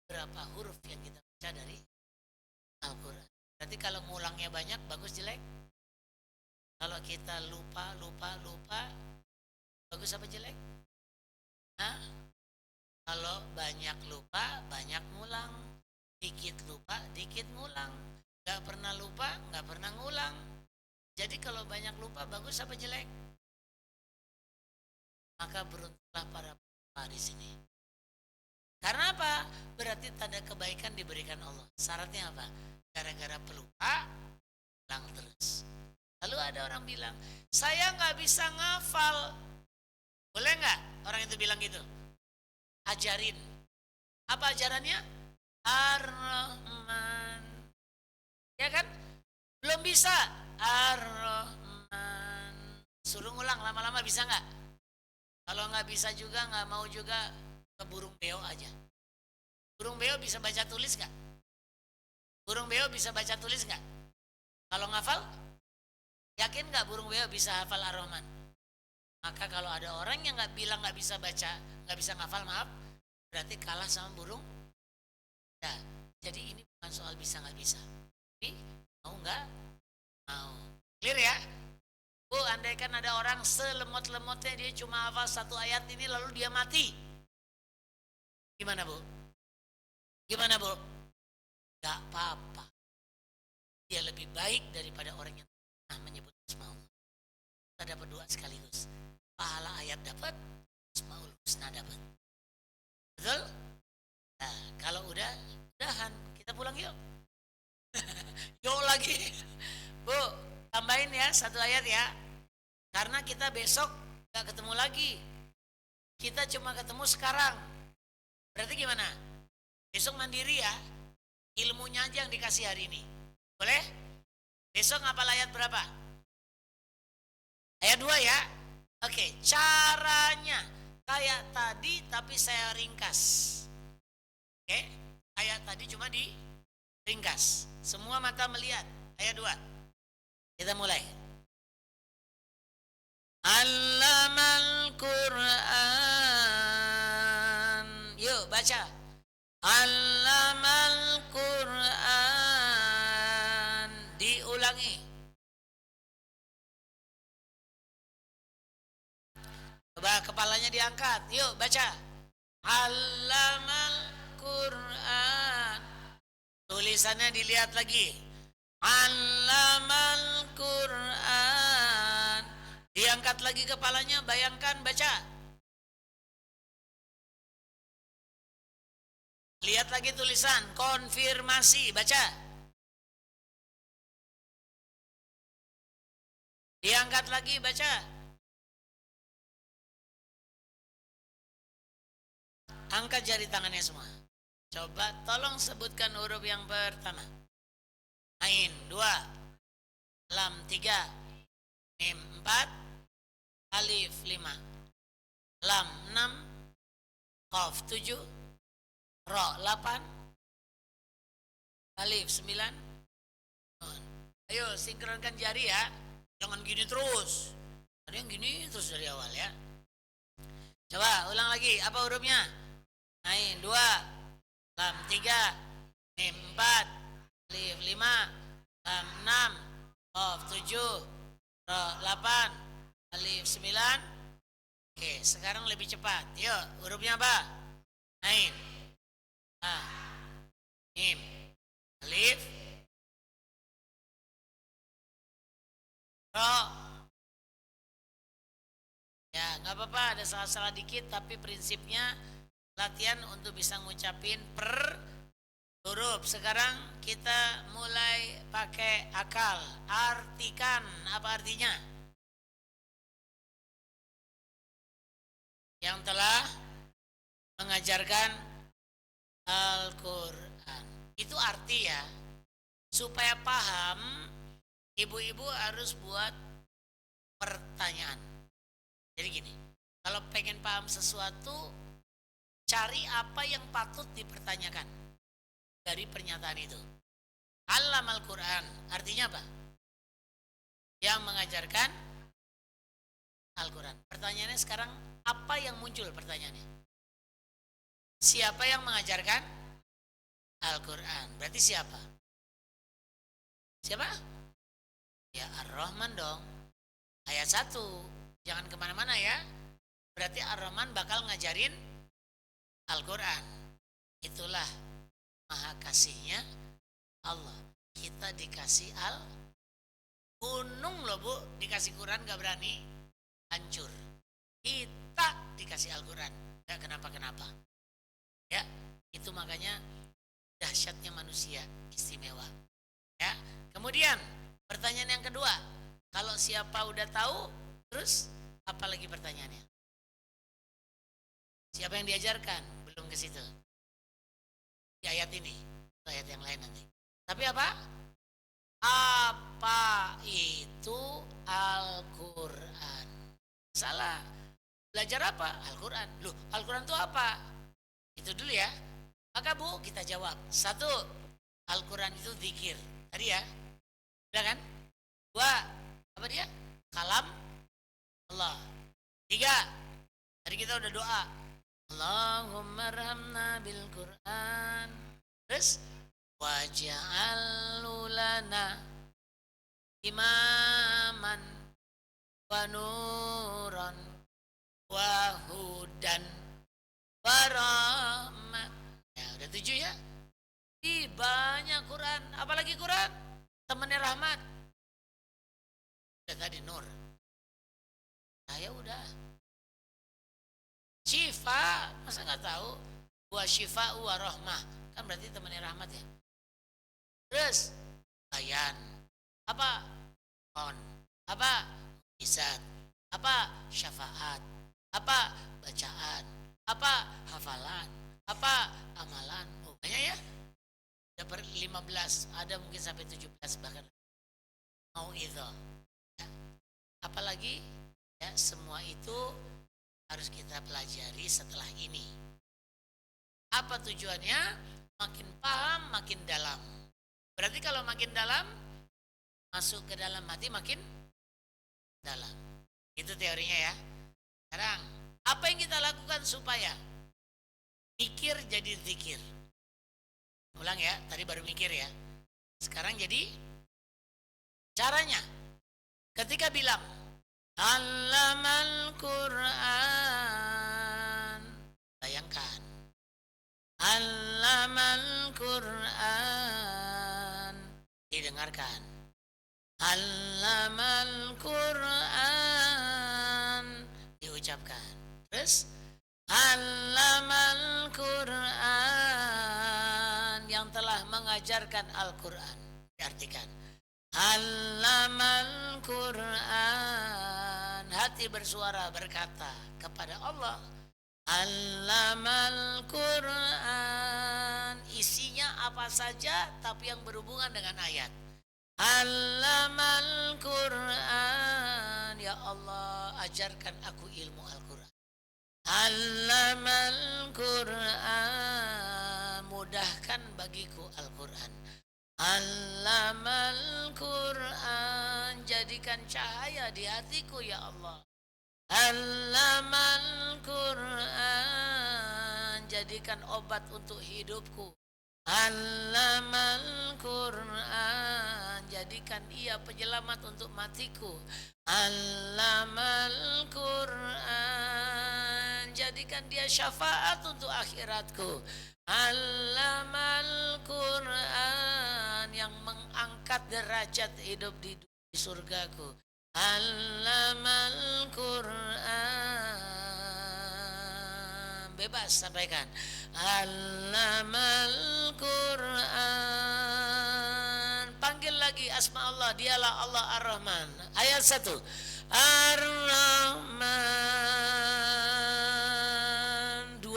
berapa huruf yang kita baca dari Al-Quran. Berarti kalau ngulangnya banyak, bagus jelek? Kalau kita lupa, bagus apa jelek? Nah, kalau banyak lupa, banyak ngulang. Dikit lupa, dikit ngulang. Gak pernah lupa, gak pernah ngulang. Jadi kalau banyak lupa, bagus apa jelek? Maka beruntunglah para pelupa di sini. Karena apa? Berarti tanda kebaikan diberikan Allah. Syaratnya apa? Gara-gara pelupa, ulang terus. Lalu ada orang bilang, saya nggak bisa ngafal. Boleh nggak orang itu bilang gitu? Ajarin. Apa ajarannya? Ar-Rahman. Ya kan? Belum bisa. Ar-Rahman. Suruh ngulang lama-lama bisa nggak? Kalau nggak bisa juga, nggak mau juga, ke burung beo aja. Burung beo bisa baca tulis nggak? Burung beo bisa baca tulis nggak? Kalau ngafal, yakin nggak burung beo bisa hafal Ar-Rahman? Maka kalau ada orang yang nggak bilang nggak bisa baca, nggak bisa ngafal, maaf, berarti kalah sama burung. Nah, jadi ini bukan soal bisa nggak bisa, tapi mau nggak mau. Clear ya? Bu, andaikan ada orang selemot-lemotnya dia cuma hafal satu ayat ini lalu dia mati. Gimana, Bu? Gimana, Bu? Gak apa-apa. Dia lebih baik daripada orang yang pernah menyebut Asmaul. Kita dapat dua sekaligus. Pahala ayat dapat, Asmaul Husna dapat. Betul? Nah, kalau udahan, kita pulang yuk. Yuk lagi. Bu, tambahin ya satu ayat ya. Karena kita besok gak ketemu lagi. Kita cuma ketemu sekarang. Berarti gimana? Besok mandiri ya. Ilmunya aja yang dikasih hari ini. Boleh? Besok ngapal ayat berapa? Ayat 2 ya. Oke, caranya kayak tadi tapi saya ringkas. Oke, ayat tadi cuma diringkas. Semua mata melihat. Ayat 2. Kita mulai. Allamal Qur'an. Yuk baca. Allamal Qur'an. Diulangi. Coba kepalanya diangkat. Yuk baca. Allamal Qur'an. Tulisannya dilihat lagi. Allamal Qur'an. Diangkat lagi kepalanya, bayangkan, baca. Lihat lagi tulisan, konfirmasi, baca. Diangkat lagi, baca. Angkat jari tangannya semua. Coba tolong sebutkan huruf yang pertama. Ain 2, Lam 3, Mim 4, Alif 5, Lam 6, Qaf 7, Ra 8, Alif 9. Ayo sinkronkan jari ya. Jangan gini terus. Ada yang gini terus dari awal ya. Coba ulang lagi. Apa hurufnya? Ain 2, Lam 3, Mim 4, Alif 5, Lam 6, Qaf 7, Ra 8, Alif 9. Oke, sekarang lebih cepat. Yuk, hurufnya apa? Ain, ha, mim, alif, ro. Ya, nggak apa-apa ada salah-salah dikit, tapi prinsipnya latihan untuk bisa ngucapin per huruf. Sekarang kita mulai pakai akal. Artikan, apa artinya? Yang telah mengajarkan Al-Quran. Itu arti ya. Supaya paham, ibu-ibu harus buat pertanyaan. Jadi gini, kalau pengen paham sesuatu, cari apa yang patut dipertanyakan dari pernyataan itu. Allamal Quran, artinya apa? Yang mengajarkan Al-Quran. Pertanyaannya sekarang, apa yang muncul pertanyaannya? Siapa yang mengajarkan Al-Quran? Berarti siapa? Siapa? Ya Ar-Rahman dong. Ayat 1. Jangan kemana-mana ya. Berarti Ar-Rahman bakal ngajarin Al-Quran. Itulah maha kasihnya Allah. Kita dikasih gunung loh bu, dikasih Quran gak berani hancur. Kita dikasih Al-Quran gak kenapa-kenapa. Ya, itu makanya dahsyatnya manusia, istimewa. Ya, kemudian pertanyaan yang kedua, kalau siapa udah tahu, terus apa lagi pertanyaannya? Siapa yang diajarkan? Belum ke situ. Di ayat ini, atau ayat yang lain nanti. Tapi apa? Apa itu Al-Quran? Salah. Belajar apa? Al-Quran. Loh, Al-Quran itu apa? Itu dulu ya. Maka bu, kita jawab. 1, Al-Quran itu zikir. Tadi ya. Udah kan? 2, apa dia? Kalam Allah. 3, tadi kita udah doa. Allahumma arhamna bil Quran. Terus waj'alhu lana imaman wa nuran wa hudan wa rahmat. Ya udah 7 ya. Ih banyak Quran. Apalagi Quran? Temannya rahmat. Udah tadi nur. Saya udah. Syifa, masa nggak tahu? Wa syifa wa rahmah, kan berarti temannya rahmat ya. Terus bayan, apa? On, apa? Izat, apa? Syafaat, apa? Bacaan, apa? Hafalan, apa? Amalan. Oh banyak ya. Dapat 15, ada mungkin sampai 17 bahkan. Mau itu. Ya. Apalagi ya semua itu harus kita pelajari setelah ini. Apa tujuannya? Makin paham, makin dalam. Berarti kalau makin dalam, masuk ke dalam hati makin dalam. Itu teorinya ya. Sekarang, apa yang kita lakukan supaya mikir jadi zikir? Ulang ya, tadi baru mikir ya. Sekarang jadi caranya. Ketika bilang Allamal Quran. Bayangkan. Allamal Quran. Didengarkan. Allamal Quran. Diucapkan. Terus Allamal Quran. Yang telah mengajarkan Al-Quran. Diartikan. Allamal Quran. Hati bersuara berkata kepada Allah, Allamal Quran. Isinya apa saja tapi yang berhubungan dengan ayat. Allamal Quran. Ya Allah, ajarkan aku ilmu Al-Quran. Allamal Quran. Mudahkan bagiku Al-Quran. Allamal Quran. Jadikan cahaya di hatiku ya Allah. Allamal Quran. Jadikan obat untuk hidupku. Allamal Quran. Jadikan ia penyelamat untuk matiku. Allamal Quran. jadikan dia syafaat untuk akhiratku. Allamal Quran, yang mengangkat derajat hidup di surgaku. Allamal Quran, bebas sampaikan. Allamal Quran. Panggil lagi asma Allah, dialah Allah Ar-Rahman. Ayat 1. Ar-Rahman. 2.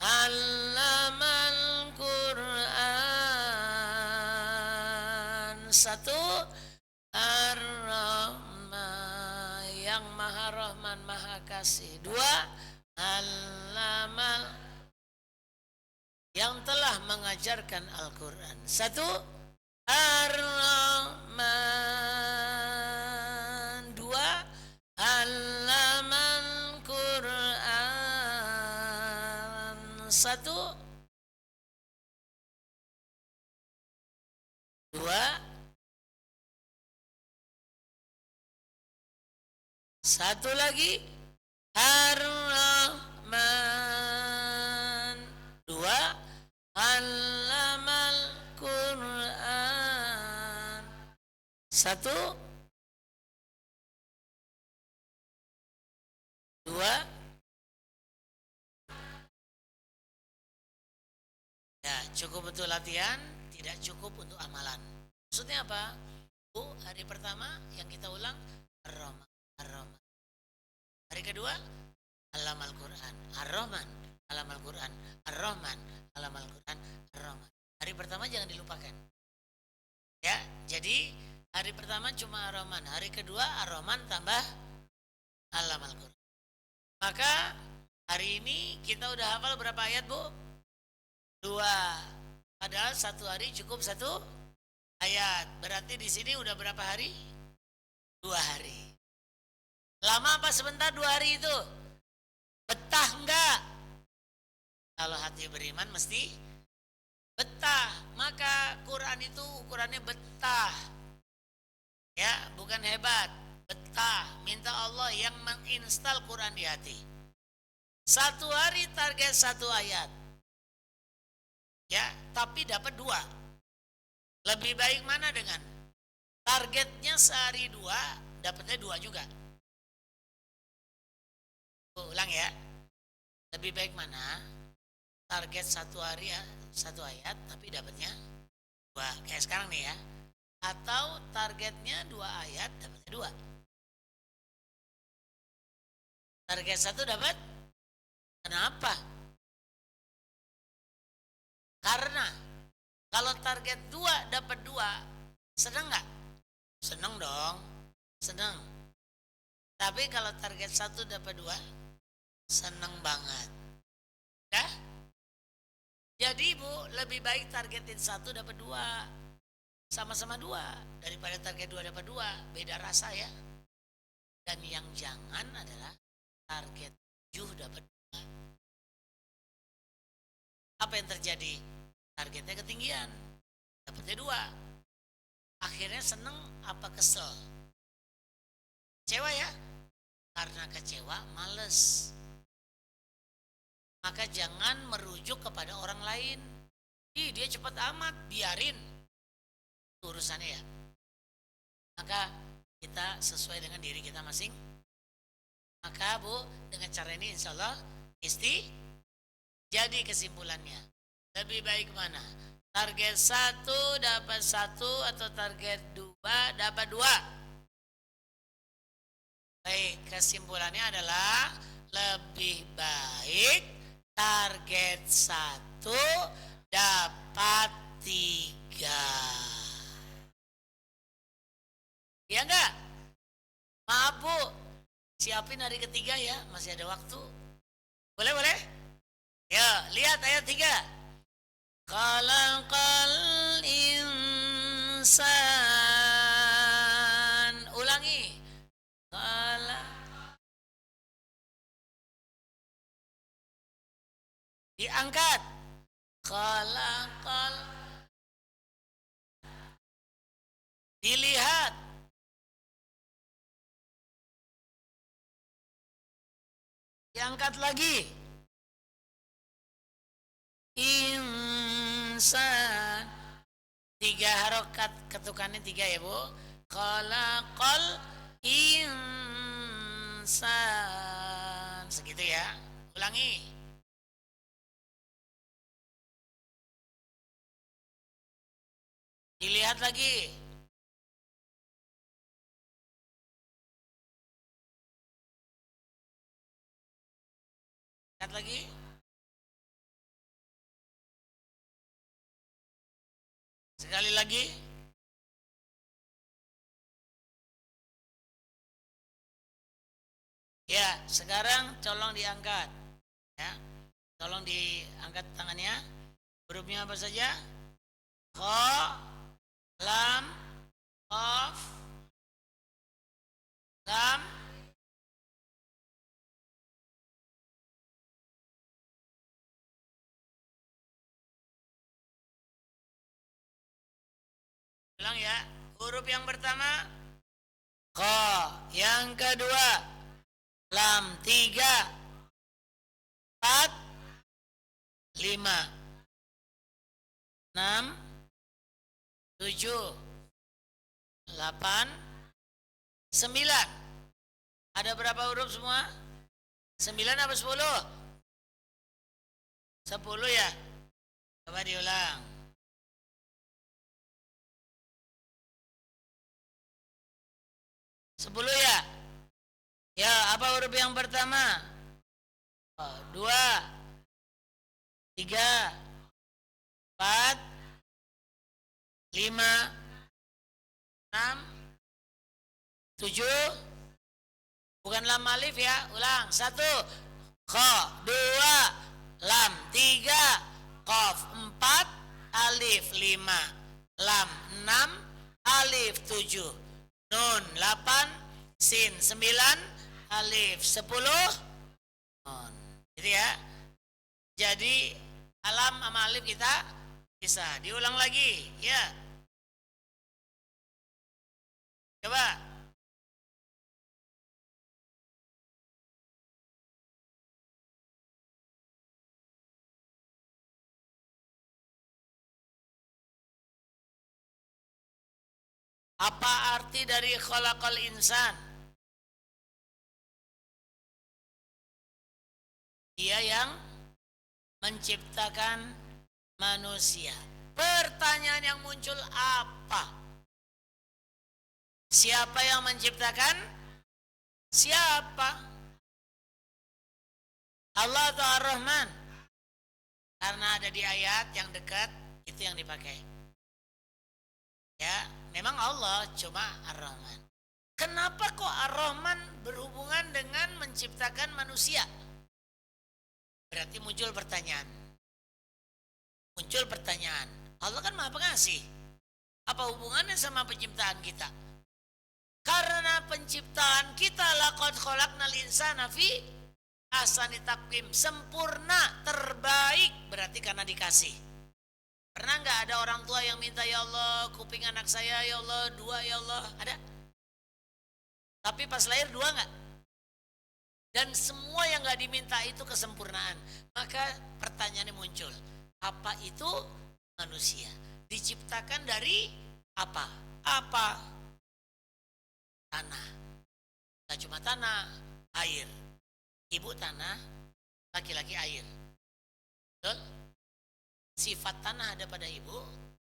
Allamal Quran. 1. Ar-Rahman, yang Maha Rahman, Maha Kasih. 2. Allamal, yang telah mengajarkan Al-Quran. 1. Ar-Rahman. 2. Allamal Quran. 1. 2. 1 lagi. Ar-Rahman. 2. Allamal Quran. 1. 2. Ya, cukup untuk latihan, tidak cukup untuk amalan. Maksudnya apa? Bu, hari pertama yang kita ulang Ar-Rahman, Ar-Rahman. Hari kedua Allamal Quran, Ar-Rahman, Allamal Quran, Ar-Rahman, Allamal Quran, Ar-Rahman. Hari pertama jangan dilupakan. Ya, jadi hari pertama cuma Ar-Rahman, hari kedua Ar-Rahman tambah Allamal Quran. Maka hari ini kita udah hafal berapa ayat, Bu? 2. Padahal satu hari cukup 1 ayat. Berarti di sini udah berapa hari? 2 hari. Lama apa sebentar 2 hari itu? Betah enggak? Kalau hati beriman mesti betah. Maka Quran itu ukurannya betah. Ya, bukan hebat. Betah. Minta Allah yang menginstal Quran di hati. 1 hari target 1 ayat. Ya, tapi dapat 2. Lebih baik mana dengan targetnya sehari 2, dapatnya 2 juga. Ulang ya. Lebih baik mana? Target 1 hari 1 ayat tapi dapatnya 2. Kayak sekarang nih ya. Atau targetnya 2 ayat dapatnya 2. Target 1 dapat. Kenapa? Karena kalau target 2 dapat 2, senang nggak? Senang dong. Senang. Tapi kalau target 1 dapat 2, senang banget. Ya? Jadi Bu, lebih baik targetin 1 dapat 2. Sama-sama 2 daripada target 2 dapat 2. Beda rasa ya. Dan yang jangan adalah target 7 dapat 2. Apa yang terjadi? Targetnya ketinggian. Dapatnya 2. Akhirnya senang apa kesel? Kecewa ya? Karena kecewa males. Maka jangan merujuk kepada orang lain. Ih, dia cepat amat, biarin. Itu urusannya ya. Maka kita sesuai dengan diri kita masing. Maka Bu, dengan cara ini insya Allah jadi kesimpulannya. Lebih baik mana? Target 1 dapat 1 atau target 2 dapat 2? Baik, kesimpulannya adalah lebih baik target 1 dapat 3. Ya enggak? Maaf Bu, siapin hari ketiga ya, masih ada waktu. Boleh? Ya, lihat ayat 3. Khalaqal insan. Ulangi. Diangkat. Khalaqal. Dilihat. Diangkat lagi. Insan. 3 harokat, ketukannya 3 ya Bu. Khalaqal insan. Segitu ya. Ulangi. Dilihat lagi. Lihat lagi. Sekali lagi. Ya, sekarang tolong diangkat. Ya, tolong diangkat tangannya. Hurufnya apa saja? Kha, lam, qaf, lam. Ulang ya. Huruf yang pertama kha, yang kedua lam, 3, 4, 5, 6, 7, 8, 9. Ada berapa huruf semua? 9 apa 10? 10 ya. Coba diulang. Sepuluh ya. Ya, apa huruf yang pertama? 2, 3, 4, 5, 6, 7. Bukan lam alif ya. Ulang. 1, kha, 2, lam, 3, qaf, 4, alif, 5, lam, 6, alif, 7, nun, 8, sin, 9, alif, 10, nun. Gitu ya. Jadi alam sama alif kita bisa. Diulang lagi. Ya. Coba. Apa arti dari khalaqal insan? Dia yang menciptakan manusia. Pertanyaan yang muncul apa? Siapa yang menciptakan? Siapa? Allah atau Ar-Rahman? Karena ada di ayat yang dekat, itu yang dipakai. Ya, memang Allah cuma Ar-Rahman. Kenapa kok Ar-Rahman berhubungan dengan menciptakan manusia? Berarti muncul pertanyaan. Allah kan Maha Pengasih. Apa hubungannya sama penciptaan kita? Karena penciptaan kita laqad khalaqnal insana fi ahsani taqwim, sempurna, terbaik, berarti karena dikasih. Pernah nggak ada orang tua yang minta, ya Allah kuping anak saya ya Allah 2 ya Allah? Ada? Tapi pas lahir 2 nggak? Dan semua yang nggak diminta itu kesempurnaan. Maka pertanyaannya muncul, apa itu manusia? Diciptakan dari apa? Apa? Tanah. Tidak cuma tanah, air. Ibu tanah, laki-laki air. Betul? Sifat tanah ada pada ibu,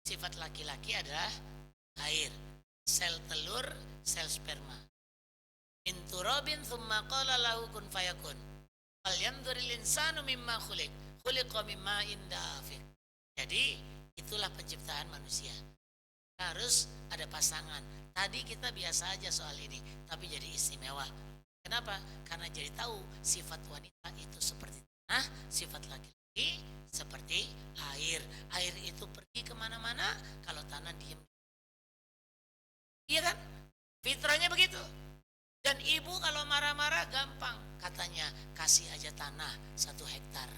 sifat laki-laki adalah air. Sel telur, sel sperma. Min turabin thumma qala lahu kun fayakun. Fal yanzuril insanu mimma khuliq. Khuliqa mimma indafiq. Jadi itulah penciptaan manusia. Harus ada pasangan. Tadi kita biasa aja soal ini, tapi jadi istimewa. Kenapa? Karena jadi tahu sifat wanita itu seperti tanah, sifat laki-laki seperti air. Air itu pergi kemana-mana, kalau tanah diem. Iya kan? Fitrahnya begitu. Dan ibu kalau marah-marah gampang, katanya kasih aja tanah 1 hektar,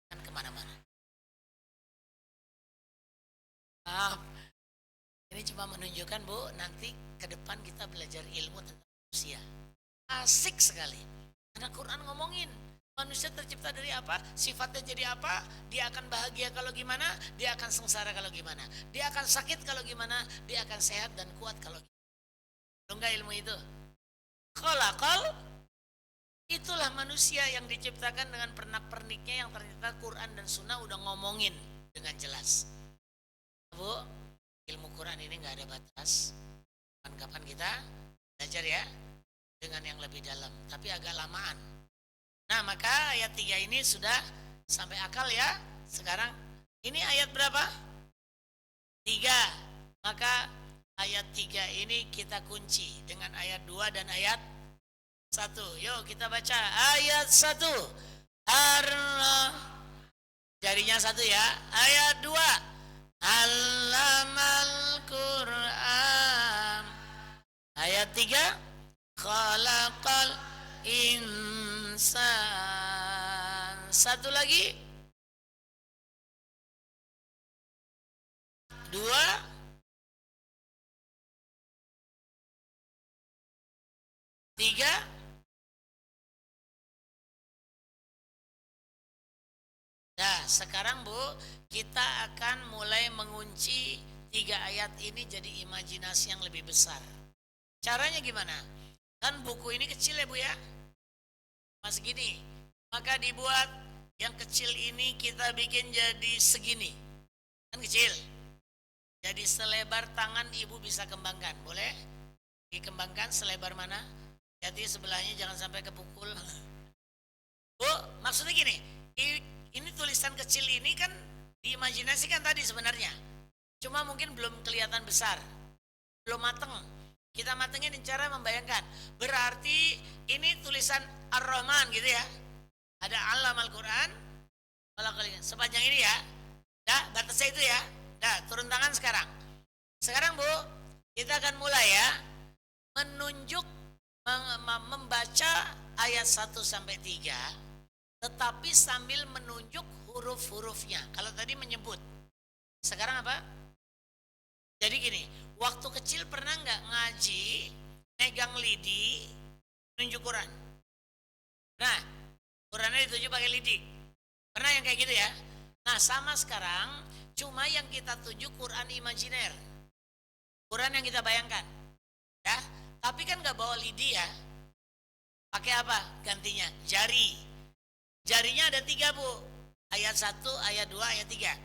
kan kemana-mana. Ini cuma menunjukkan Bu, nanti ke depan kita belajar ilmu tentang manusia. Asik sekali. Karena Quran ngomongin Manusia tercipta dari apa? Sifatnya jadi apa? Dia akan bahagia kalau gimana? Dia akan sengsara kalau gimana? Dia akan sakit kalau gimana? Dia akan sehat dan kuat kalau gimana? Enggak ilmu itu? Kholaqal, itulah manusia yang diciptakan dengan pernak-perniknya yang ternyata Quran dan Sunnah udah ngomongin dengan jelas. Bu, ilmu Quran ini nggak ada batas. Kapan-kapan kita belajar ya dengan yang lebih dalam, tapi agak lamaan. Nah, maka ayat 3 ini sudah sampai akal ya. Sekarang ini ayat berapa? 3. Maka ayat 3 ini kita kunci dengan ayat 2 dan ayat 1. Yuk kita baca ayat 1. Allah, jarinya 1 ya. Ayat 2. Allamal Quran. Ayat 3. Khalaqal insan. Satu lagi. 2. 3. Nah, sekarang Bu, kita akan mulai mengunci 3 ayat ini jadi imajinasi yang lebih besar. Caranya gimana? Kan buku ini kecil ya Bu ya, mas gini. Maka dibuat yang kecil ini kita bikin jadi segini. Kan kecil. Jadi selebar tangan Ibu bisa kembangkan, boleh? Dikembangkan selebar mana? Jadi sebelahnya jangan sampai kepukul. Bu, maksudnya gini, ini tulisan kecil ini kan diimajinasikan tadi sebenarnya. Cuma mungkin belum kelihatan besar, belum mateng. Kita matengin cara membayangkan. Berarti ini tulisan Ar-Rahman gitu ya. Ada alam Al-Quran. Sepanjang ini ya. Dah, batasnya itu ya. Dah, turun tangan sekarang. Sekarang Bu, kita akan mulai ya. Menunjuk, membaca ayat 1 sampai 3. Tetapi sambil menunjuk huruf-hurufnya. Kalau tadi menyebut. Sekarang apa? Jadi gini, waktu kecil pernah nggak ngaji, megang lidi, nunjuk Quran? Nah, Qurannya ditunjuk pakai lidi. Pernah yang kayak gitu ya? Nah, sama sekarang, cuma yang kita tunjuk Quran imajiner. Quran yang kita bayangkan. Ya, tapi kan nggak bawa lidi ya. Pakai apa gantinya? Jari. Jarinya ada 3 Bu. Ayat 1, ayat 2, ayat 3.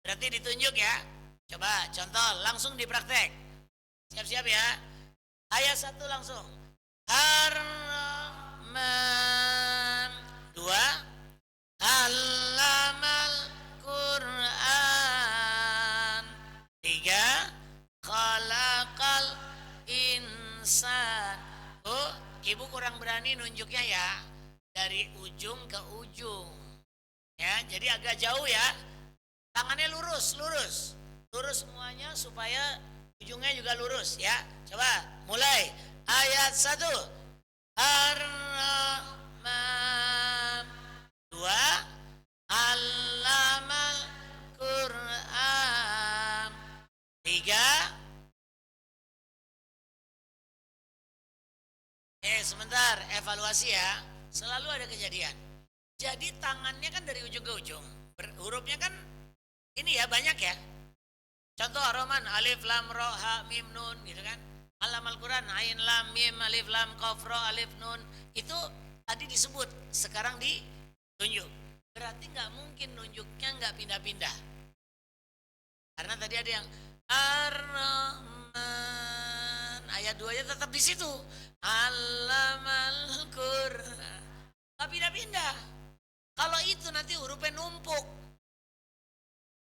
Berarti ditunjuk ya. Coba contoh langsung dipraktek. Siap-siap ya. Ayat 1 langsung. Ar-Rahman. 2. Allamal Quran. 3. Khalaqal insan. Oh, Ibu kurang berani nunjuknya ya. Dari ujung ke ujung. Ya, jadi agak jauh ya. Tangannya lurus, lurus. Lurus semuanya supaya ujungnya juga lurus ya. Coba mulai ayat 1. Ar-Rahman. 2. Allamal Quran. 3. Sebentar, evaluasi ya. Selalu ada kejadian. Jadi tangannya kan dari ujung ke ujung. Hurufnya kan ini ya banyak ya. Contoh Ar-Rahman, alif lam ro ha mim nun gitu kan. Alam Al-Quran, ain lam mim alif lam qaf ro alif nun. Itu tadi disebut, sekarang ditunjuk. Berarti nggak mungkin nunjuknya nggak pindah-pindah. Karena tadi ada yang Ar-Rahman, ayat 2-nya tetap di situ. Alamal Quran. Nggak pindah-pindah. Kalau itu nanti hurufnya numpuk.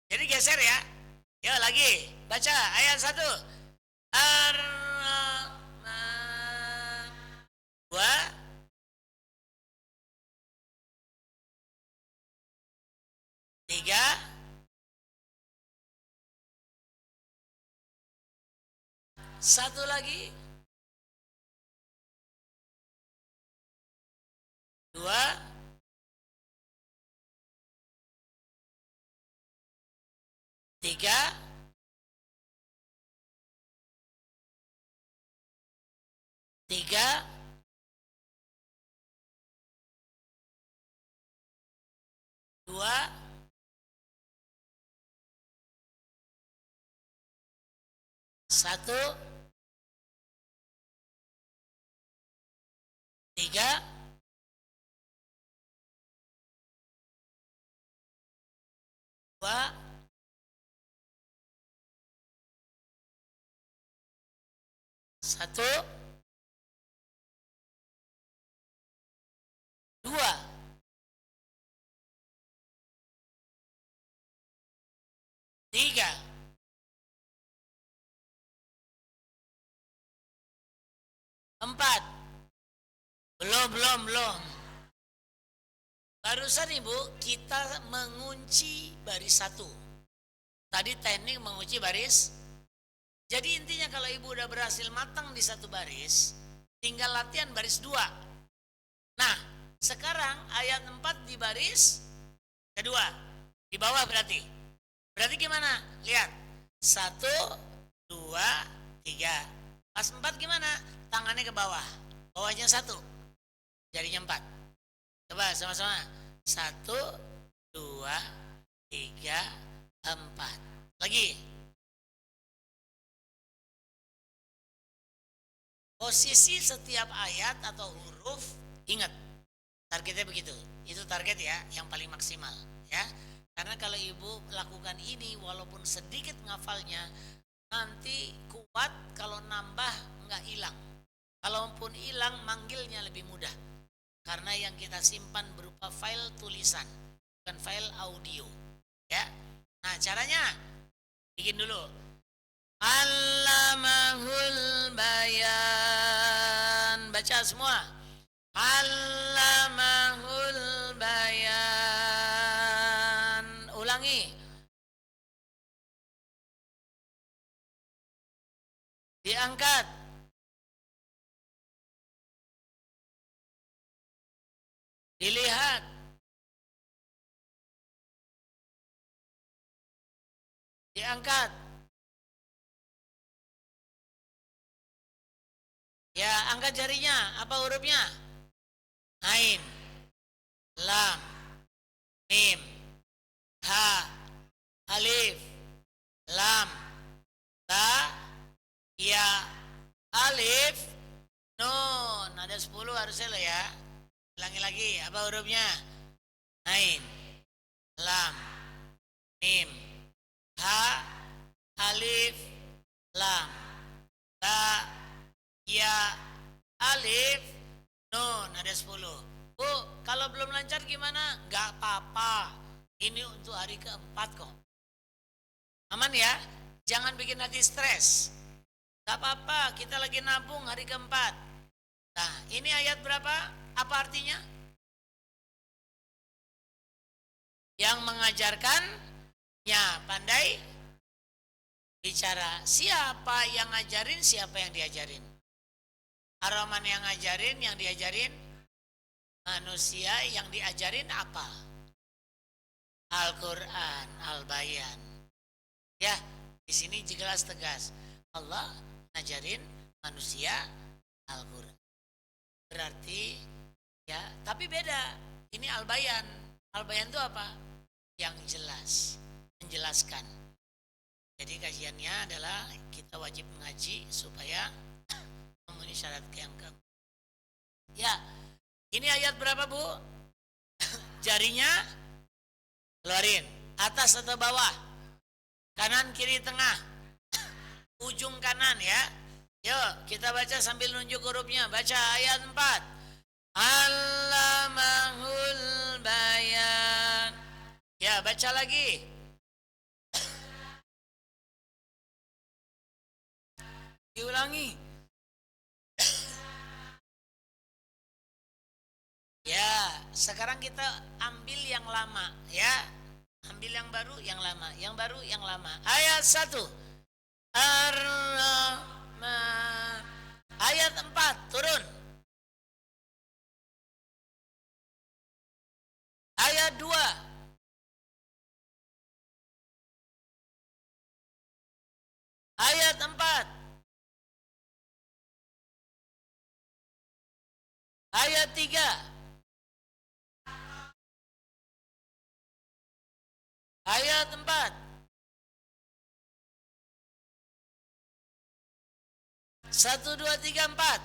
Jadi geser ya. Yuk lagi, baca ayat 1. Ar-Rahman. 2. 3. 1 lagi. 2. 3. 3. 1, 3, 2, 1, 2, 3, 4. Belum. Barusan Ibu kita mengunci baris 1. Tadi teknik mengunci baris. Jadi intinya kalau Ibu udah berhasil matang di satu baris, tinggal latihan baris 2. Nah, sekarang ayat 4 di baris kedua. Di bawah berarti. Berarti gimana? Lihat. 1, 2, 3. Pas 4 gimana? Tangannya ke bawah. Bawahnya 1. Jarinya 4. Coba sama-sama. 1, 2, 3, 4. Lagi. Posisi setiap ayat atau huruf, ingat. Targetnya begitu. Itu target ya, yang paling maksimal. Ya. Karena kalau Ibu lakukan ini, walaupun sedikit ngafalnya, nanti kuat kalau nambah nggak hilang. Kalaupun hilang, manggilnya lebih mudah. Karena yang kita simpan berupa file tulisan, bukan file audio. Ya. Nah, caranya bikin dulu. Allamahul bayan. Baca semua. Allamahul bayan. Ulangi. Diangkat. Dilihat. Diangkat. Ya, angkat jarinya. Apa hurufnya? Ain, lam, mim, ha, alif, lam, ba, ya, alif, nun. Ada 10 harusnya lo ya. Ulangi lagi. Apa hurufnya? Ain, lam, mim, ha, alif, lam, ba, ya, alif, nun. Ada 10. Bu, kalau belum lancar gimana? Gak apa-apa. Ini untuk hari keempat kok. Aman ya? Jangan bikin hati stres. Gak apa-apa, kita lagi nabung hari keempat. Nah, ini ayat berapa? Apa artinya? Yang mengajarkannya pandai bicara. Siapa yang ngajarin, siapa yang diajarin? Ar-Rahman yang ngajarin, yang diajarin manusia, yang diajarin apa? Al-Quran, Al-Bayan. Ya, di sini jelas tegas. Allah ngajarin manusia Al-Quran. Berarti ya, tapi beda. Ini Al-Bayan. Al-Bayan itu apa? Yang jelas, menjelaskan. Jadi kajiannya adalah kita wajib mengaji supaya memenuhi syarat yang keempat. Ya, ini ayat berapa Bu? Jarinya keluarin. Atas atau bawah? Kanan, kiri, tengah. Ujung kanan ya. Yuk kita baca sambil nunjuk hurufnya. Baca ayat 4. Allamahul bayan. Ya baca lagi. Diulangi. Ya, sekarang kita ambil yang lama ya. Ambil yang baru, yang lama. Yang baru, yang lama. Ayat 1. Ar-Rahman. Ayat 4, turun. Ayat 2. Ayat 4. Ayat 3. Ayat 4. 1, 2, 3, 4.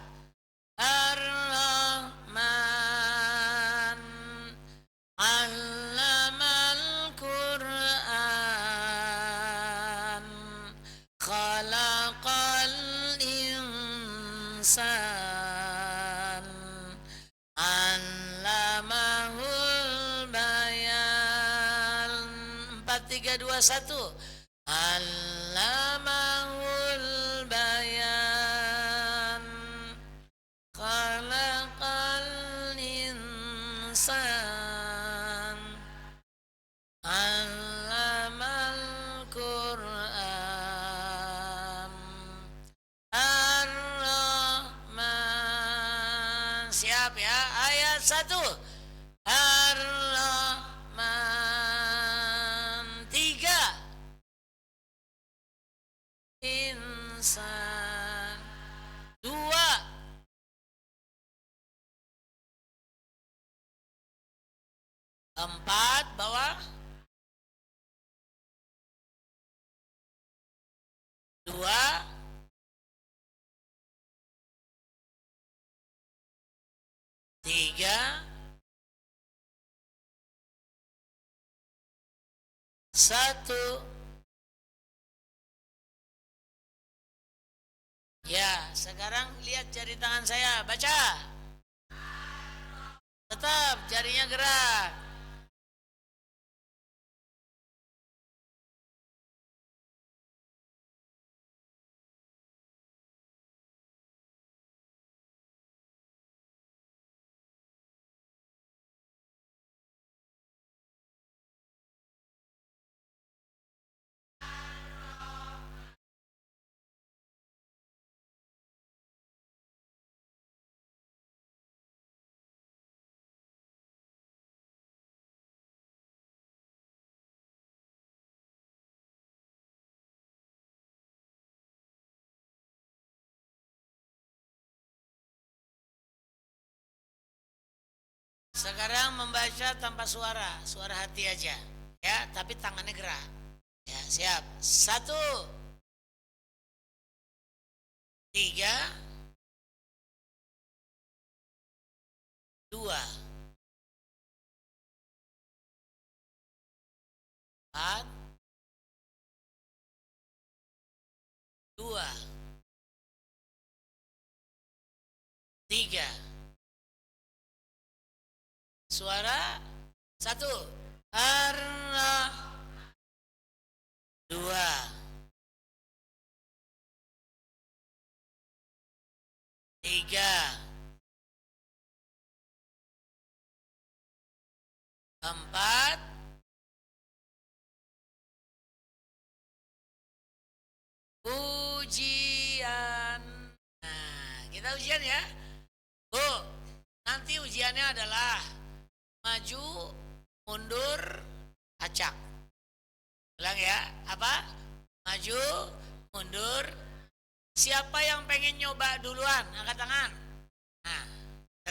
Ar-Rahman Allamal Qur'an Khalaqal insan Allamahul bayan. 4, 3, 2, 1. Allamahul bayan Khalaqal insan Allamal Qur'an Ar-Rahman. Siap ya, ayat 1. Ar-Rahman. 3. Insan. 2. 4 bawah. 2. 3. 1. Ya, sekarang lihat jari tangan saya, baca. Tetap jarinya gerak. Sekarang membaca tanpa suara, suara hati aja. Ya, tapi tangannya gerak. Ya, siap. 1, 3, 2, 4, 2, 3. Suara 1. Arna. 2. 3. 4. 'Ujian. Nah, kita ujian ya. Bu, nanti ujiannya adalah maju, mundur, acak. Ulang ya, apa? Maju, mundur. Siapa yang pengen nyoba duluan? Angkat tangan. Nah,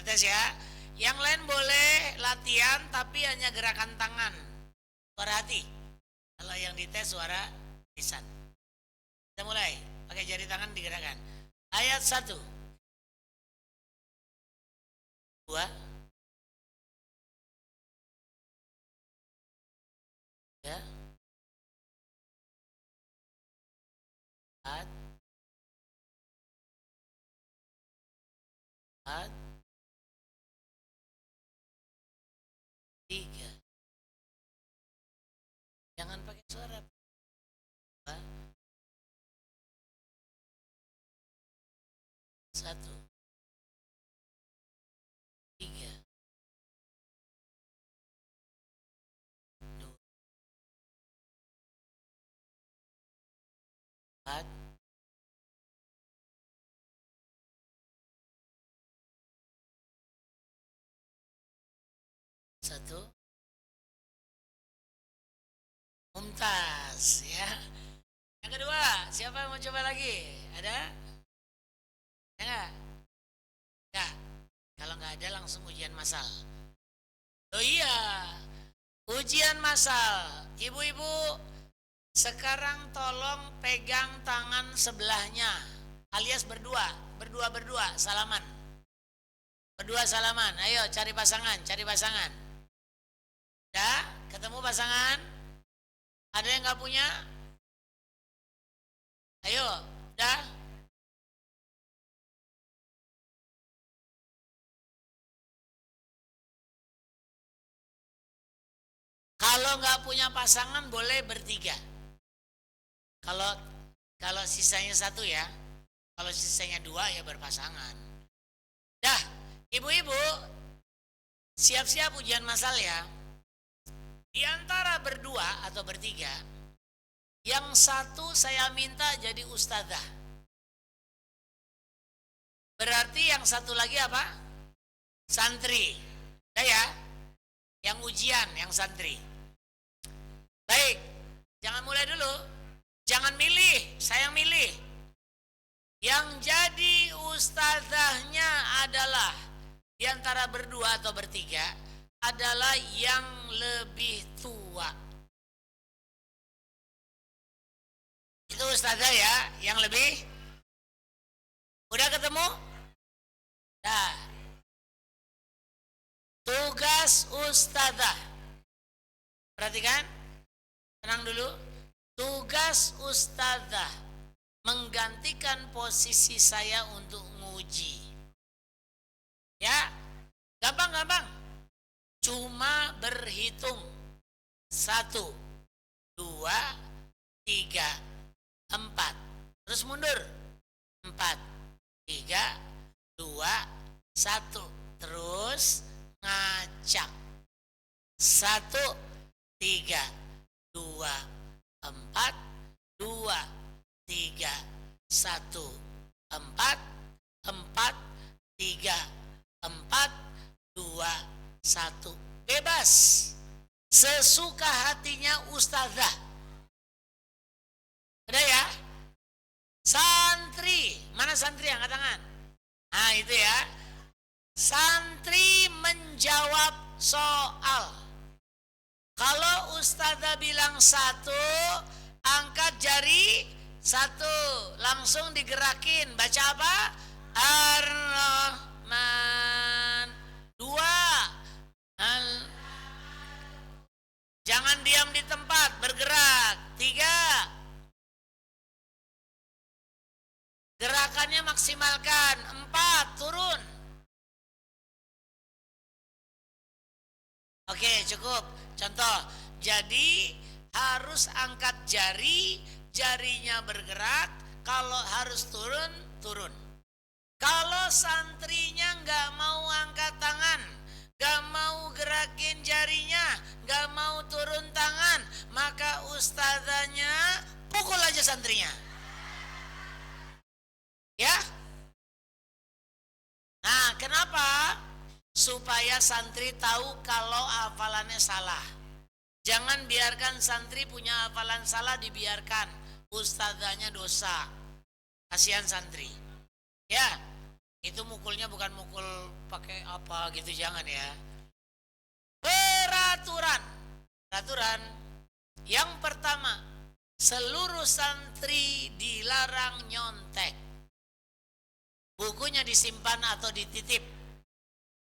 tes ya. Yang lain boleh latihan tapi hanya gerakan tangan. Suara hati. Kalau yang dites suara lisan. Kita mulai. Pakai jari tangan digerakkan. Ayat 1. 2. 3. 4. 4. 3. Jangan pakai suara. 2. 1. 3. 2. 4. 1. Mumtaz ya. Yang kedua, siapa yang mau coba lagi? Ada? Ya, enggak. Kalau nggak ada langsung ujian massal. Oh iya, ujian massal. Ibu-ibu, sekarang tolong pegang tangan sebelahnya. alias berdua, salaman. Berdua salaman, ayo cari pasangan. Udah, ketemu pasangan? Ada yang nggak punya? Ayo, udah. Kalau nggak punya pasangan boleh bertiga. Kalau sisanya satu ya. Kalau sisanya dua ya berpasangan. Dah, ibu-ibu siap-siap ujian masal ya. Di antara berdua atau bertiga, yang satu saya minta jadi ustadzah. Berarti yang satu lagi apa? Santri. Udah ya? Yang ujian, yang santri. Baik, jangan mulai dulu. Jangan milih, saya yang milih. Yang jadi ustadzahnya adalah di antara berdua atau bertiga adalah yang lebih tua. Itu ustadzah ya, yang lebih. Udah ketemu? Nah, tugas ustadzah. Perhatikan, tenang dulu. Tugas ustadzah menggantikan posisi saya untuk nguji. Ya, gampang. Cuma berhitung 1, 2, 3, 4. Terus mundur 4, 3, 2, 1. Terus ngacak 1, 3, 2, 4, 2, 3, 1, 4, 4, 3, 4, 2, 1. Bebas. Sesuka hatinya ustadzah. Udah ya? Santri. Mana santri? Angkat tangan. Nah itu ya. Santri menjawab soal. Kalau ustadzah bilang 1, angkat jari 1. Langsung digerakin. Baca apa? Ar-Rahman. 2. Jangan diam di tempat, bergerak. 3. Gerakannya maksimalkan. 4. Turun. Oke, cukup. Contoh, jadi harus angkat jari, jarinya bergerak. Kalau harus turun, turun. Kalau santrinya nggak mau angkat tangan, nggak mau gerakin jarinya, nggak mau turun tangan, maka ustadzanya pukul aja santrinya. Ya? Nah, kenapa? Supaya santri tahu kalau hafalannya salah. Jangan biarkan santri punya hafalan salah, dibiarkan. Ustadzanya dosa. Kasihan santri. Ya, itu mukulnya bukan mukul pakai apa gitu, jangan ya. Peraturan. Yang pertama, seluruh santri dilarang nyontek. Bukunya disimpan atau dititip.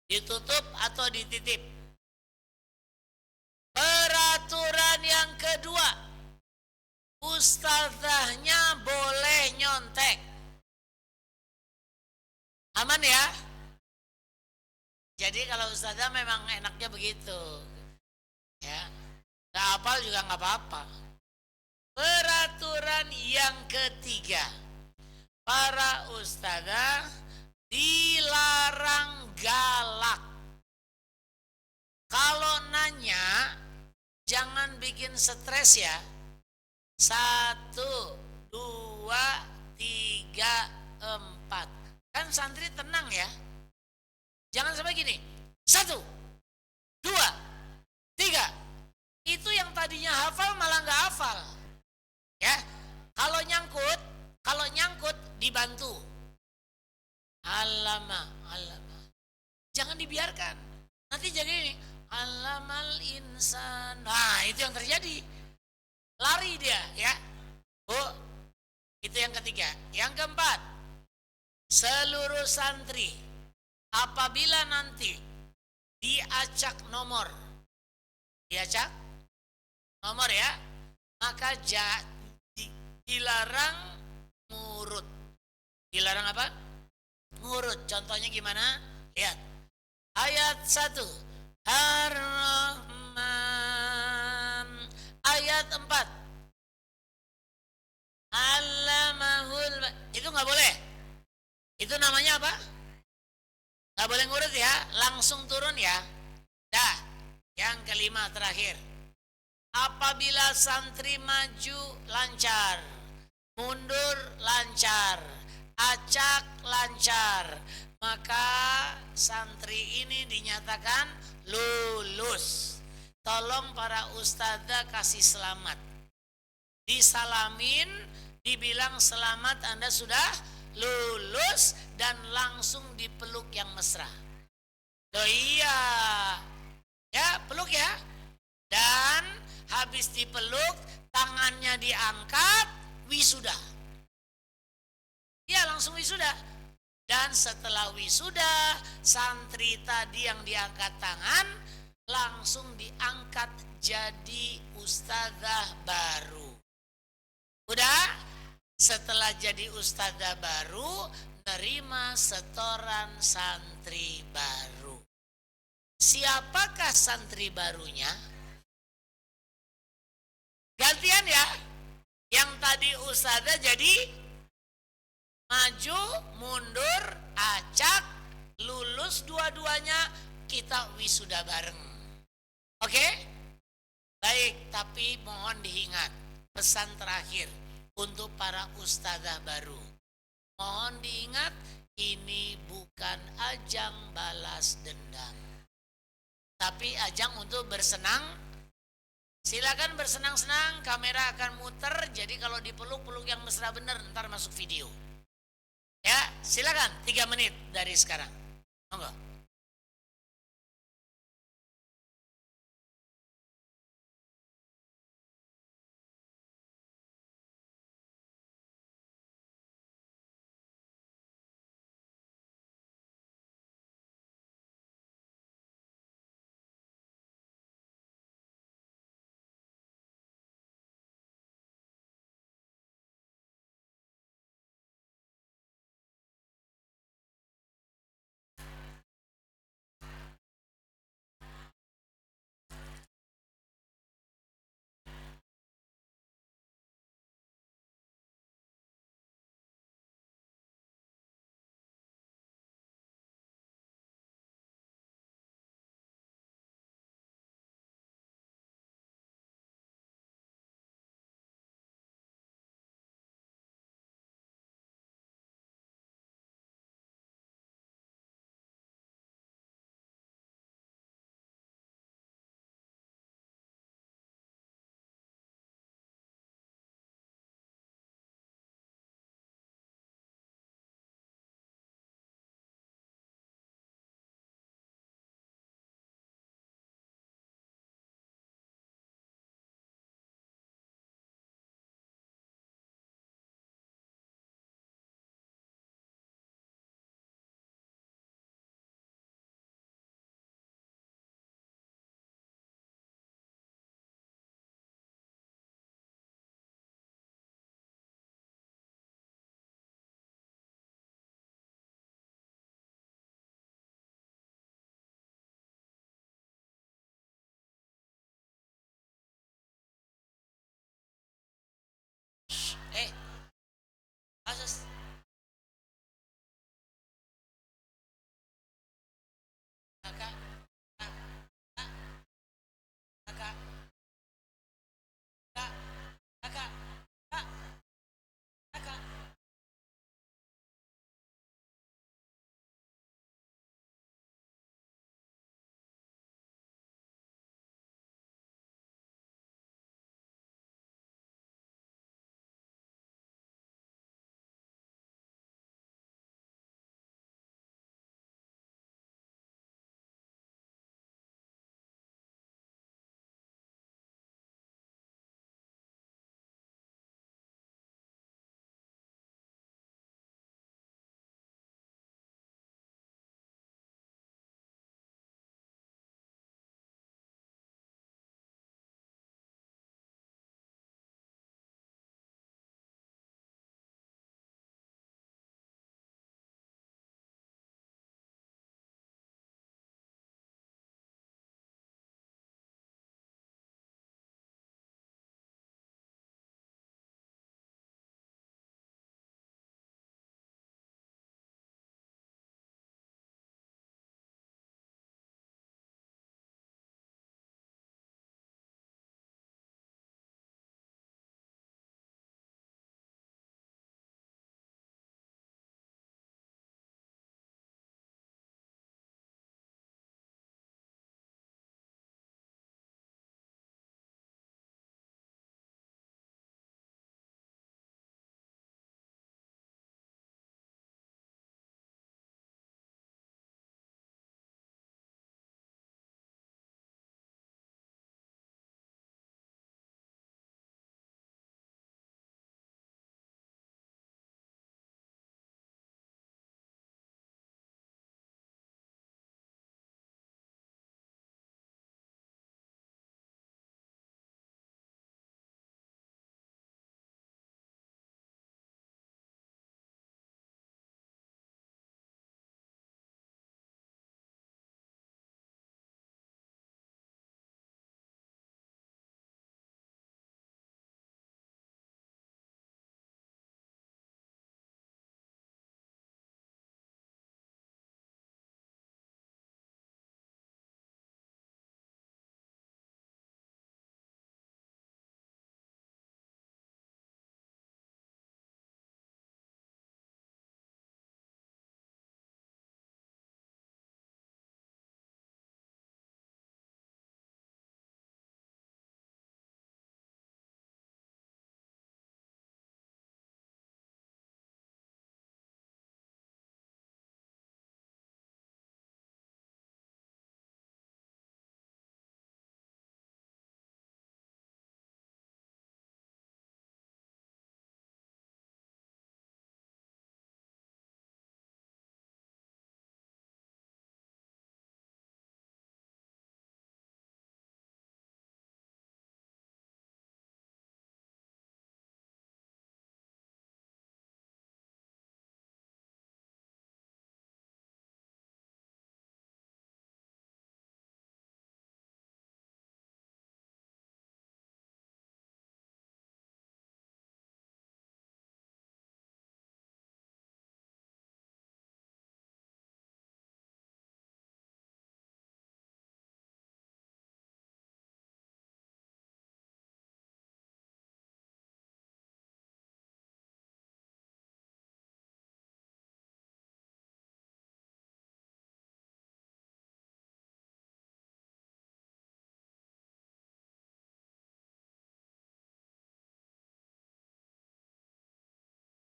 Ditutup atau dititip. Peraturan yang kedua, ustadzahnya boleh nyontek. Aman ya? Jadi kalau ustadzah memang enaknya begitu. Ya, gak hafal juga gak apa-apa. Peraturan yang ketiga, para ustadzah dilarang galak. Kalau nanya, jangan bikin stres ya. 1, 2, 3, 4. Kan santri tenang ya. Jangan sampai gini. 1, 2, 3. Itu yang tadinya hafal malah nggak hafal. Ya. Kalau nyangkut dibantu. Alama. Jangan dibiarkan. Nanti jadi ini. Alamal insan. Nah, itu yang terjadi. Lari dia, ya. Bu, itu yang ketiga. Yang keempat, seluruh santri apabila nanti diacak nomor, diacak nomor ya, maka dilarang ngurut. Dilarang apa? Ngurut. Contohnya gimana? Lihat. Ayat 1. Ar-Rahman. Ayat 4. Allamahul. Itu nggak boleh. Itu namanya apa? Nggak boleh ngurut ya. Langsung turun ya. Dah. Yang kelima terakhir. Apabila santri maju lancar, mundur lancar, acak lancar, maka santri ini dinyatakan lulus. Tolong para ustadzah kasih selamat. Disalamin, dibilang selamat Anda sudah lulus dan langsung dipeluk yang mesra. Oh iya, ya peluk ya. Dan habis dipeluk, tangannya diangkat, wisuda. Ya langsung wisuda. Dan setelah wisuda, santri tadi yang diangkat tangan, langsung diangkat jadi ustadzah baru. Udah? Setelah jadi ustadzah baru, nerima setoran santri baru. Siapakah santri barunya? Gantian ya. Yang tadi ustadzah jadi maju, mundur, acak, lulus dua-duanya, kita wisuda bareng. Oke? Baik, tapi mohon diingat pesan terakhir untuk para ustadzah baru. Mohon diingat, ini bukan ajang balas dendam, tapi ajang untuk bersenang. Silakan bersenang-senang, kamera akan muter, jadi kalau dipeluk-peluk yang mesra bener, ntar masuk video. Ya, silakan 3 menit dari sekarang. Monggo.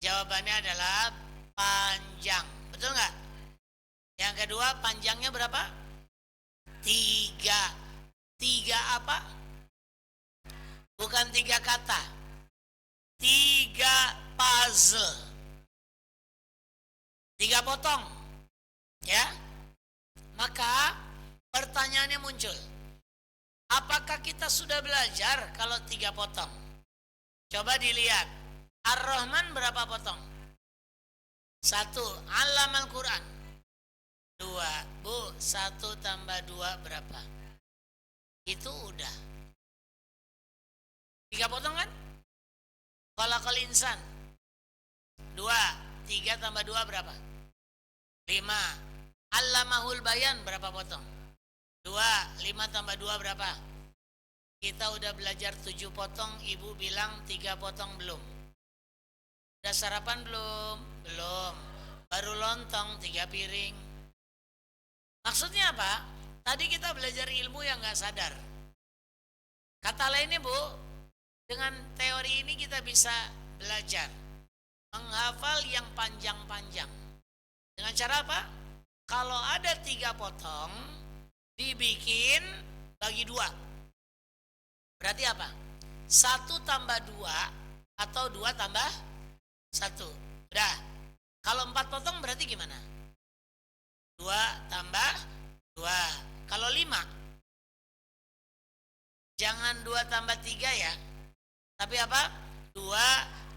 Jawabannya adalah panjang. Betul nggak? Yang kedua, panjangnya berapa? 3. 3 apa? Bukan 3 kata. 3 puzzle. 3 potong. Ya. Maka pertanyaannya muncul. Apakah kita sudah belajar kalau 3 potong? Coba dilihat. Ar-Rahman berapa potong? 1. Alam Al-Quran. 2. Bu, 1 tambah 2 berapa? Itu udah 3 potong kan? Khalaqal insan 2. 3 tambah 2 berapa? 5. Allamahul bayan berapa potong? 2. 5 tambah 2 berapa? Kita udah belajar 7 potong. Ibu bilang 3 potong belum. Udah sarapan belum? Belum. Baru lontong 3 piring. Maksudnya apa? Tadi kita belajar ilmu yang gak sadar. Kata lainnya Bu, dengan teori ini kita bisa belajar menghafal yang panjang-panjang. Dengan cara apa? Kalau ada 3 potong, dibikin bagi 2. Berarti apa? 1 tambah 2 atau 2 tambah 1. Udah. Kalau 4 potong berarti gimana? 2 tambah 2. Kalau 5, jangan 2 tambah 3 ya. Tapi apa? 2,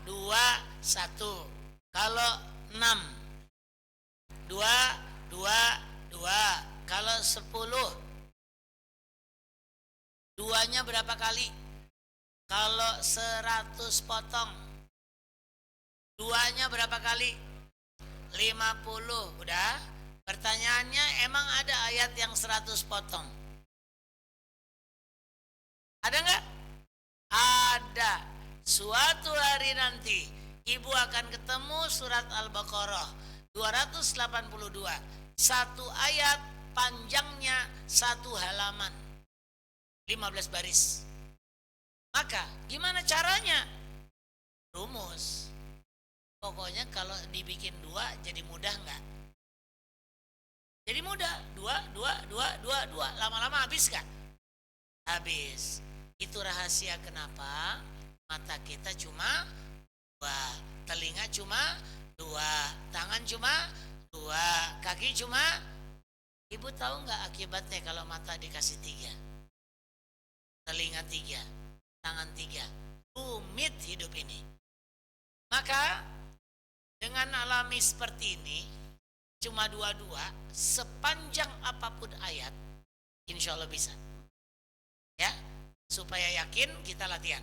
2, 1. Kalau 6, 2, 2, 2. Kalau 10, 2-nya berapa kali? Kalau 100 potong, 2-nya berapa kali? 50. Udah. Pertanyaannya, emang ada ayat yang 100 potong? Ada nggak? Ada. Suatu hari nanti ibu akan ketemu surat Al-Baqarah 282. 1 ayat panjangnya 1 halaman, 15 baris. Maka gimana caranya? Rumus. Pokoknya kalau dibikin 2 jadi mudah nggak? Jadi mudah. 2, 2, 2, 2, 2. Lama-lama habis nggak? Habis. Itu rahasia kenapa mata kita cuma 2, telinga cuma 2, tangan cuma 2, kaki cuma. Ibu tahu nggak akibatnya kalau mata dikasih 3, telinga 3, tangan 3? Rumit hidup ini. Maka dengan alami seperti ini, cuma 2, sepanjang apapun ayat, insya Allah bisa. Ya, supaya yakin kita latihan.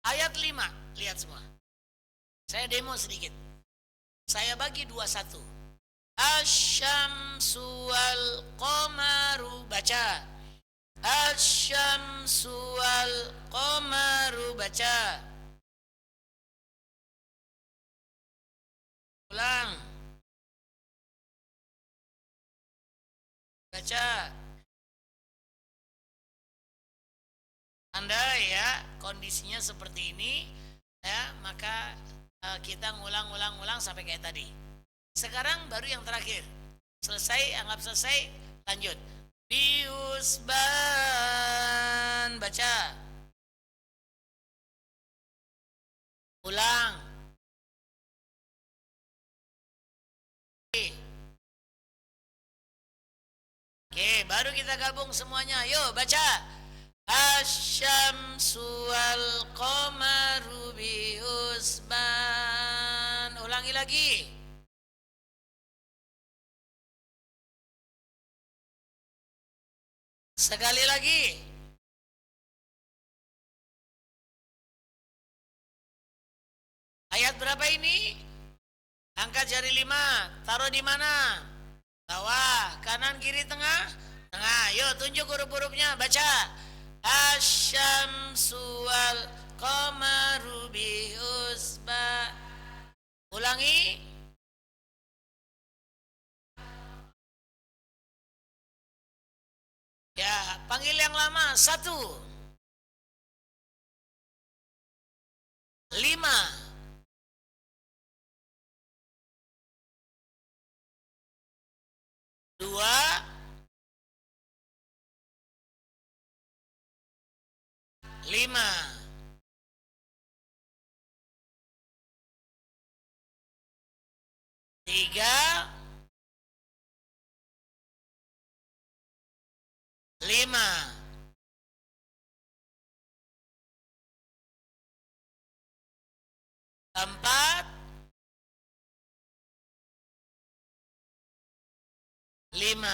Ayat 5, lihat semua. Saya demo sedikit. Saya bagi 2-1. Asy-syamsu wal qamaru, baca. Asy-syamsu wal qamaru, baca. Ulang. Baca. Andai ya kondisinya seperti ini, ya maka kita ngulang sampai kayak tadi. Sekarang baru yang terakhir. Selesai, anggap selesai, lanjut. Biusban, baca. Ulang. Oke, baru kita gabung semuanya. Yuk baca. Asy-syamsu wal qamaru bihusban. Ulangi lagi. Sekali lagi. Ayat berapa ini? Angkat jari 5. Taruh di mana? Bawah, kanan, kiri, tengah. Tengah. Yuk tunjuk huruf-hurufnya. Baca. Asy-syamsu wal qamaru bihusban. Ulangi. Ya, panggil yang lama. 1, 5, 2, 5, 3, 5, 4, 5.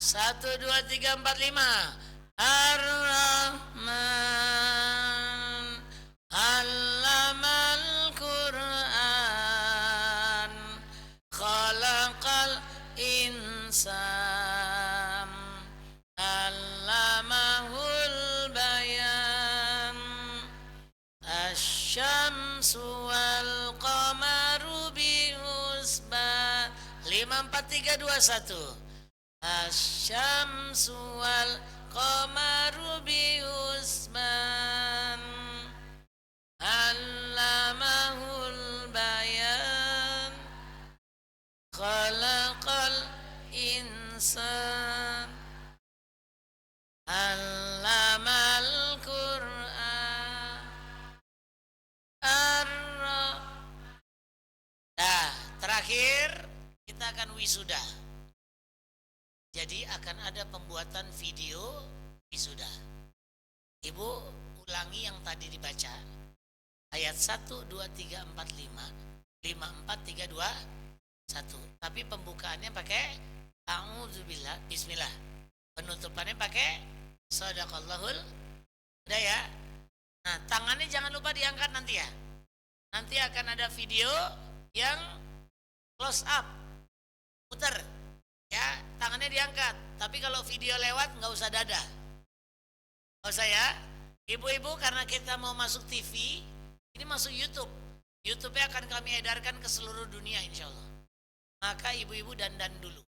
Satu, dua, tiga, empat, lima. Ar-Rahman Allamal Quran Khalaqal insan Allamahul bayan Asy-syamsu wal qamaru bihusban. 5, 4, 3, 2, 1. Asy-syamsu wal qamaru bihusban Allamahul bayan Khalaqal insan Allamal Qur'an Nah, terakhir kita akan wisuda. Jadi akan ada pembuatan video wisuda. Ibu ulangi yang tadi dibaca. Ayat 1, 2, 3, 4, 5. 5, 4, 3, 2, 1. Tapi pembukaannya pakai A'udzubillah, bismillah. Penutupannya pakai Shadaqallahul. Udah ya? Nah, tangannya jangan lupa diangkat nanti ya. Nanti akan ada video yang close up. Putar. Ya, tangannya diangkat. Tapi kalau video lewat nggak usah dada. Nggak usah ya. Ibu-ibu karena kita mau masuk TV, ini masuk YouTube. YouTube-nya akan kami edarkan ke seluruh dunia insya Allah. Maka ibu-ibu dandan dulu.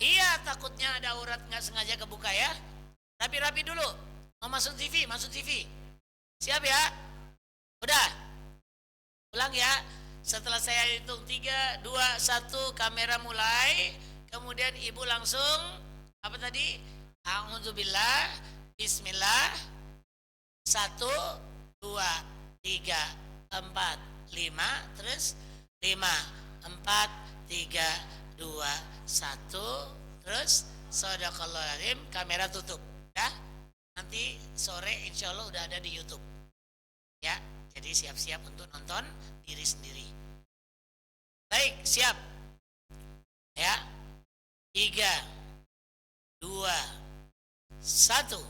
Iya, takutnya ada aurat nggak sengaja kebuka ya. Tapi rapi dulu. Mau masuk TV, masuk TV. Siap ya? Udah? Ulang ya. Setelah saya hitung 3, 2, 1, kamera mulai. Kemudian ibu langsung apa tadi? A'udzubillah, bismillah. 1, 2, 3, 4, 5. Terus 5, 4, 3, 2, 1. Terus Shadaqallahul. Kamera tutup ya. Nanti sore insya Allah udah ada di YouTube ya. Jadi siap-siap untuk nonton diri sendiri. Baik, siap ya. 3, 2, 1.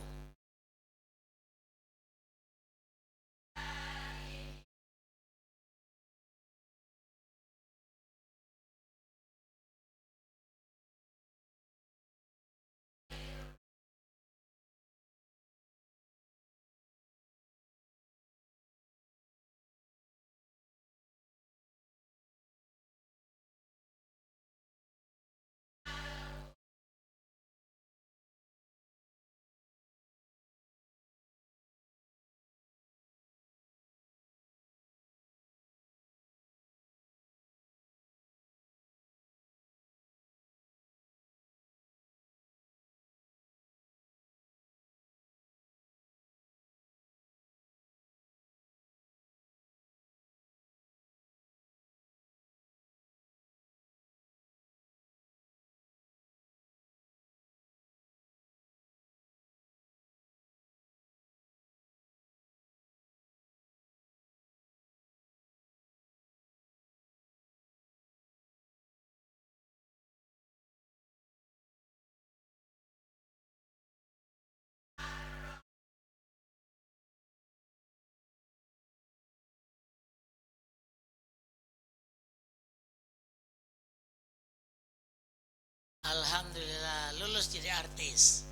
Alhamdulillah lulus jadi artis.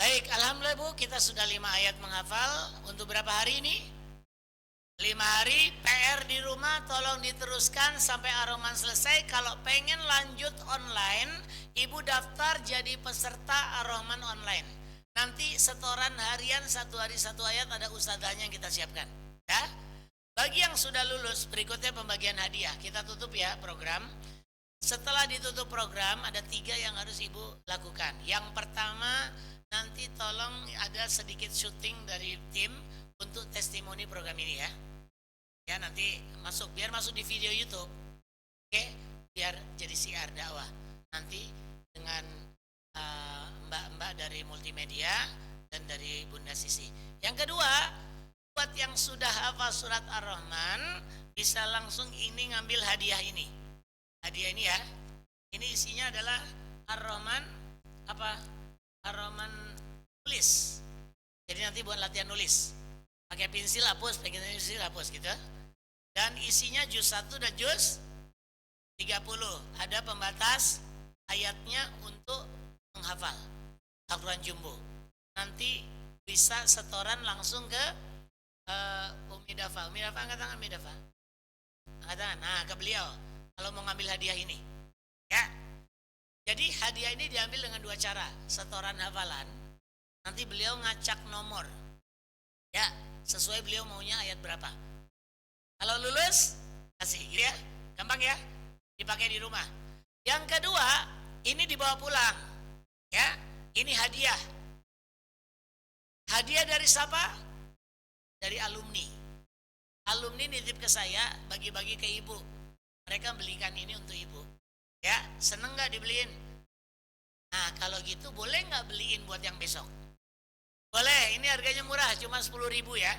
Baik, alhamdulillah Bu, kita sudah 5 ayat menghafal. Untuk berapa hari ini? 5 hari. PR di rumah tolong diteruskan sampai Ar-Rahman selesai. Kalau pengen lanjut online, Ibu daftar jadi peserta Ar-Rahman online. Nanti setoran harian 1 hari 1 ayat, ada ustadzahnya yang kita siapkan ya. Bagi yang sudah lulus, berikutnya pembagian hadiah. Kita tutup ya program. Setelah ditutup program, ada 3 yang harus Ibu lakukan. Yang pertama, nanti tolong ada sedikit syuting dari tim untuk testimoni program ini ya. Ya nanti biar masuk di video YouTube. Oke, biar jadi siar dakwah. Nanti dengan mbak-mbak dari multimedia dan dari Bunda Sisi. Yang kedua, buat yang sudah hafal surat Ar-Rahman, bisa langsung ini ngambil hadiah ini. Hadiah ini ya. Ini isinya adalah Ar-Rahman Ar-Rahman tulis. Jadi nanti buat latihan nulis. Pakai pensil hapus, pakai pensil hapus gitu. Dan isinya juz 1 dan juz 30. Ada pembatas ayatnya untuk menghafal Al-Quran Jumbo. Nanti bisa setoran langsung ke Umi Dafa. Umi Dafa angkat tangan, Umi Dafa. Angkat tangan. Nah, ke beliau kalau mau ngambil hadiah ini. Ya. Jadi hadiah ini diambil dengan 2 cara. Setoran hafalan. Nanti beliau ngacak nomor. Ya, sesuai beliau maunya ayat berapa. Kalau lulus, kasih ya. Gampang ya. Dipakai di rumah. Yang kedua, ini dibawa pulang. Ya, ini hadiah. Hadiah dari siapa? Dari alumni. Alumni nitip ke saya, bagi-bagi ke ibu. Mereka belikan ini untuk ibu. Ya, seneng gak dibeliin? Nah, kalau gitu boleh gak beliin buat yang besok? Boleh, ini harganya murah, cuma 10.000 ya.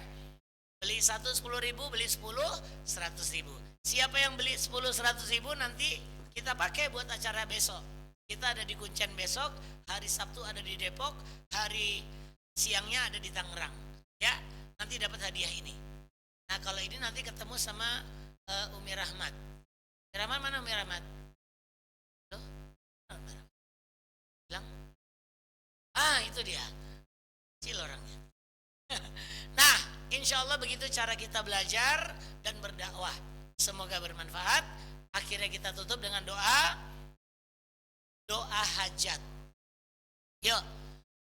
Beli 1 10.000, beli 10 100.000. Siapa yang beli 10 100.000 nanti kita pakai buat acara besok. Kita ada di Kuncen besok, hari Sabtu ada di Depok, hari siangnya ada di Tangerang. Ya, nanti dapat hadiah ini. Nah, kalau ini nanti ketemu sama Umi Rahmat. Umi Rahmat mana Umi Rahmat? Loh? Bilang? Itu dia. Kecil orangnya. Nah, insya Allah begitu cara kita belajar dan berdakwah. Semoga bermanfaat. Akhirnya kita tutup dengan doa hajat. Yuk.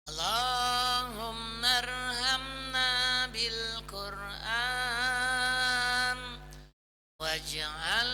Allahumma arhamna bil Qur'an waj'al